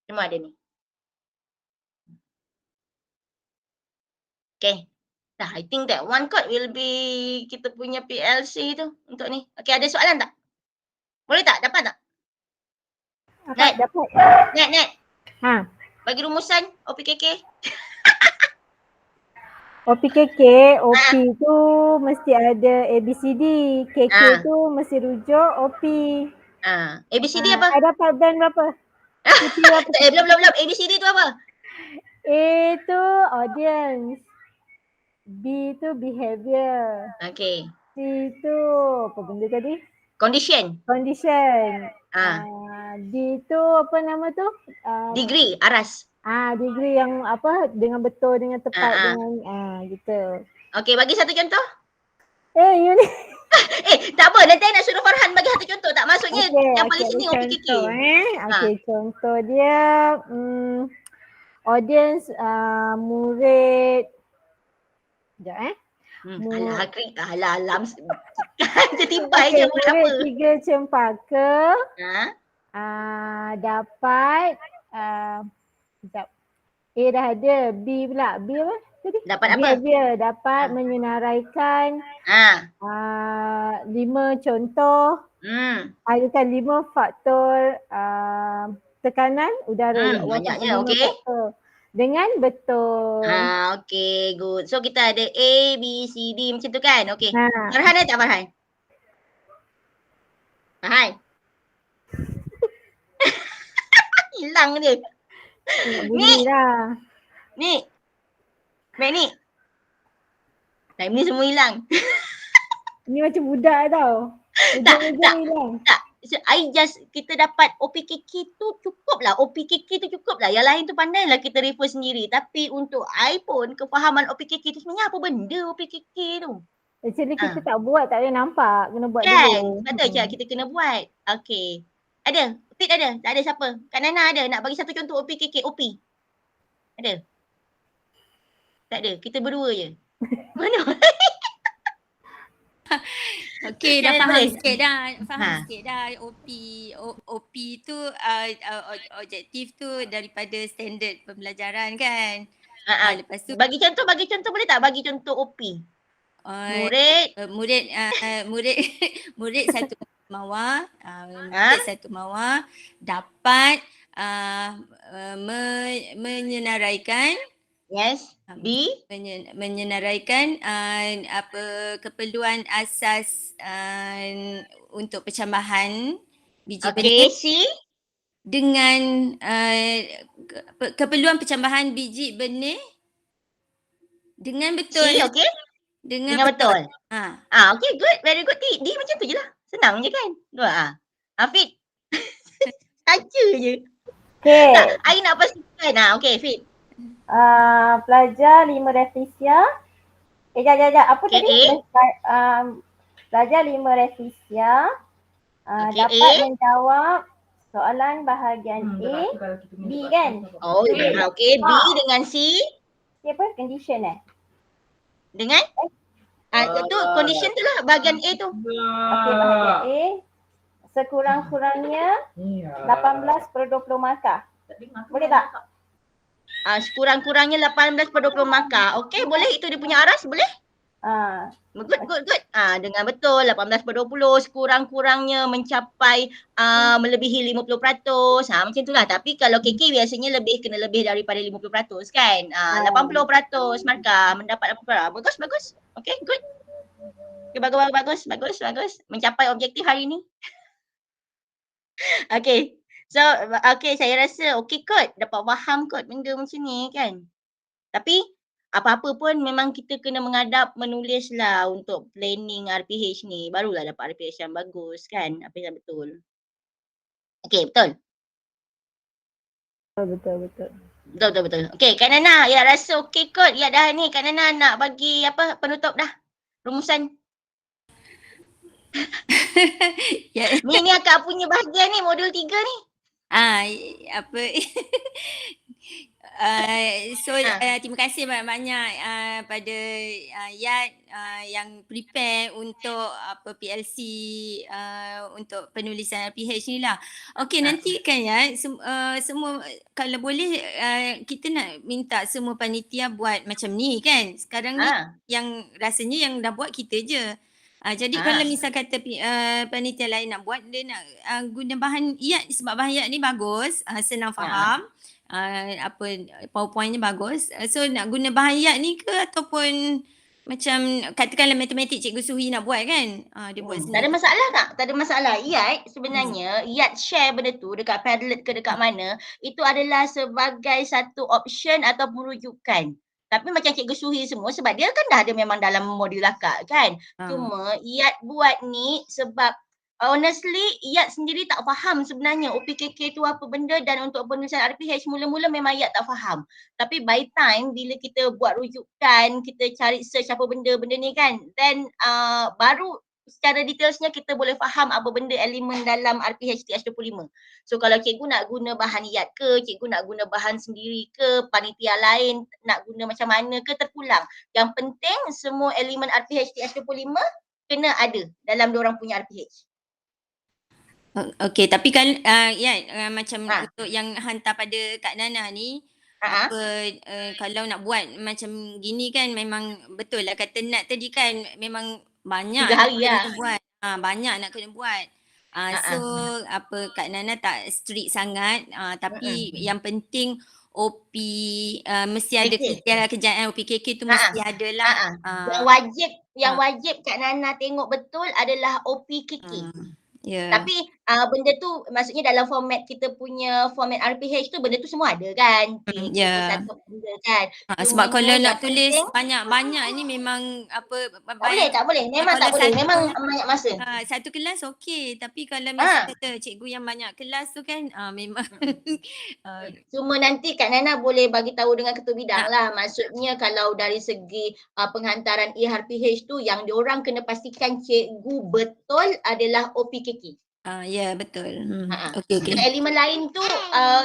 Semua ada ni. Okay. Dah, I think that one kot will be kita punya PLC tu untuk ni. Okay, ada soalan tak? Boleh tak? Dapat tak? Nat. Dapat. Nat. Ha. Bagi rumusan OPKK. OPKK, OP tu mesti ada ABCD, KK tu mesti rujuk OP. ABCD apa? I dapat band berapa? CP berapa? Belum. ABCD tu apa? A tu audience. B tu behavior. Okay. C tu apa benda tadi? Condition. D tu apa nama tu? Degree, aras. Degree yang apa dengan betul, dengan tepat, dengan gitu. Okay, bagi satu contoh. You ni. Tak apa, nanti nak suruh Farhan bagi satu contoh tak? Maksudnya yang paling sini OPKK. Contoh dia audience murid. Sekejap Alam. Tiba-tiba je buat apa. Murid 3 Cempaka. Dapat sekejap. A dah ada, B pula. B apa tadi? Dapat apa? Behavior. Dapat menyenaraikan 5 contoh. Ada 5 faktor tekanan udara. Banyaknya, okey. Dengan betul. Okay, good. So kita ada A, B, C, D macam tu kan? Okay. Farhan ada tak Farhan? Farhan? Hilang dia. Ni. Mek ni. Time ni semua hilang. Ni macam budak tau. Tak. Kita dapat OPKK tu cukup lah. Yang lain tu pandailah kita refer sendiri. Tapi untuk I pun kefahaman OPKK tu sebenarnya apa benda OPKK tu. Actually kita tak buat, tak boleh nampak. Kena buat dulu. Betul je kita kena buat. Okay. Ada? Fit ada? Tak ada siapa? Kak Nana ada? Nak bagi satu contoh OPKK, OP? Ada? Tak ada? Kita berdua je? Mana? Okey, dah faham sikit dah. OP tu objektif tu daripada standard pembelajaran kan. Lepas tu bagi contoh boleh tak? Bagi contoh OP. Murid satu mawar, dapat menyenaraikan B menyenaraikan keperluan asas untuk pencambahan biji benih. C dengan keperluan pencambahan biji benih dengan betul. C, okay? Dengan betul. Okay, good. Very good. D macam tu je lah. Senang je kan? Fit. Saja je. Okay. I nak pastikan. Okay, Fit. Pelajar 5 revisia. Apa tadi? Pelajar 5 revisia. Dapat menjawab soalan bahagian A, B kan? Okay. B dengan C. Siapa? Condition Dengan? Itu condition tu lah bahagian A tu. Okay, bahagian A. Sekurang-kurangnya 18/20 markah. Boleh tak? Sekurang-kurangnya 18/20 markah. Okay, boleh? Itu dia punya aras, boleh? Good. Dengan betul 18/20, sekurang-kurangnya mencapai melebihi 50%. Macam itulah. Tapi kalau KK biasanya kena lebih daripada 50% kan. 80% markah mendapat 80%. Bagus. Okay, good. Okay, bagus. Mencapai objektif hari ni. Okay. So, okay, saya rasa okay kot. Dapat faham kot benda macam ni kan. Tapi apa-apa pun memang kita kena mengadap menulis lah untuk planning RPH ni. Barulah dapat RPH yang bagus kan. RPH yang betul. Okay, betul? Betul. Okay, Kak Nana, ya rasa okay kot. Ya dah ni, Kak Nana nak bagi apa penutup dah. Rumusan. Ni akak punya bahagian ni, modul 3 ni. Terima kasih banyak-banyak pada Yat yang prepare untuk PLC untuk penulisan RPH ni lah. Okey, nanti kan ya semua kalau boleh kita nak minta semua panitia buat macam ni kan. Sekarang ni yang rasanya yang dah buat kita je. Jadi kalau misal kata panitia lain nak buat, dia nak guna bahan Yat sebab bahan Yat ni bagus, senang faham. PowerPoint-nya bagus. So nak guna bahan Yat ni ke ataupun macam katakanlah matematik Cikgu Suhi nak buat kan? Dia buat sendiri. Tak ada masalah tak? Tak ada masalah. Yat sebenarnya, Yat share benda tu dekat Padlet ke dekat mana, itu adalah sebagai satu option ataupun rujukan. Tapi macam Cikgu Suhi semua sebab dia kan dah ada memang dalam modul akak kan. Cuma Yat buat ni sebab honestly, Yat sendiri tak faham sebenarnya OPKK tu apa benda dan untuk penulisan RPH mula-mula memang Yat tak faham. Tapi by time bila kita buat rujukan, kita cari search apa benda-benda ni kan, then baru secara detailsnya kita boleh faham apa benda elemen dalam RPH TH25. So kalau cikgu nak guna bahan Yat ke, cikgu nak guna bahan sendiri ke, panitia lain nak guna macam mana ke, terpulang. Yang penting semua elemen RPH TH25 kena ada dalam diorang punya RPH. Okey, tapi kan macam untuk yang hantar pada Kak Nana ni, kalau nak buat macam gini kan memang betul lah kata Nat tadi kan, memang banyak 3 hari nak kena buat. Banyak nak kena buat. So Kak Nana tak strict sangat, tapi yang penting OP mesti ada kriteria kejayaan OPKK tu mesti ada lah. Yang wajib Kak Nana tengok betul adalah OPKK. Yeah. Tapi benda tu maksudnya dalam format kita punya format RPH tu benda tu semua ada kan. Satu benda kan. Sebab kalau nak tulis banyak-banyak ni memang tak boleh. Memang tak boleh. Memang banyak masa. Satu kelas okey, tapi kalau misal kata cikgu yang banyak kelas tu kan memang cuma nanti Kak Nana boleh bagi tahu dengan ketua bidang lah. Maksudnya kalau dari segi penghantaran e-RPH tu yang diorang kena pastikan cikgu betul adalah OPKK. Ya betul. Okey. Elemen lain tu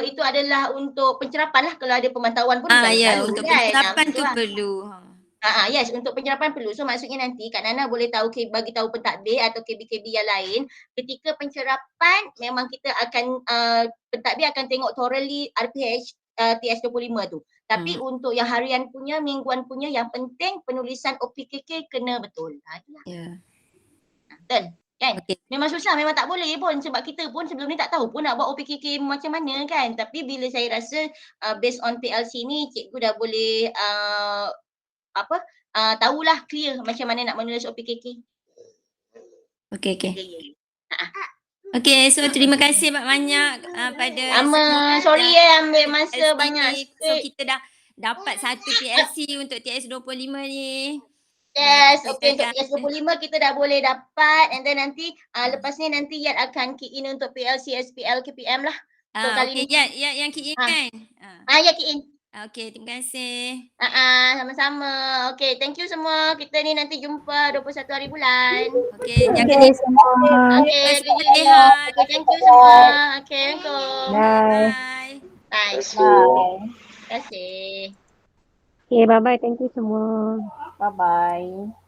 itu adalah untuk pencerapan lah, kalau ada pemantauan pun untuk pencerapan tu perlu. Yes, untuk penyerapan perlu. So maksudnya nanti Kak Nana boleh tahu, bagi tahu pentadbir atau KB-KB yang lain, ketika pencerapan memang kita akan pentadbir akan tengok thoroughly RPH TH25 tu. Tapi untuk yang harian punya, mingguan punya, yang penting penulisan OPKK kena betul. Betul kan? Memang susah, memang tak boleh pun sebab kita pun sebelum ni tak tahu pun nak buat OPKK macam mana kan. Tapi bila saya rasa based on PLC ni, cikgu dah boleh tahulah clear macam mana nak menulis OPKK. Okey. Okey, so terima kasih banyak pada sorry ambil masa banyak. So kita dah dapat satu PLC untuk TS25 ni. Yes, okey, untuk TS25 kita dah boleh dapat, and then nanti lepas ni nanti Yat akan key in untuk PLC, SPL, KPM lah. So kali ni yang key in kan? Yat key in. Okey, terima kasih. Sama-sama. Okey, thank you semua. Kita ni nanti jumpa 21 hari bulan. Okey, jaga diri semua. Okey, sihat. Okay, thank you semua. Okey, Bye. Bye. Terima kasih. Okay, bye-bye. Thank you semua. Bye-bye.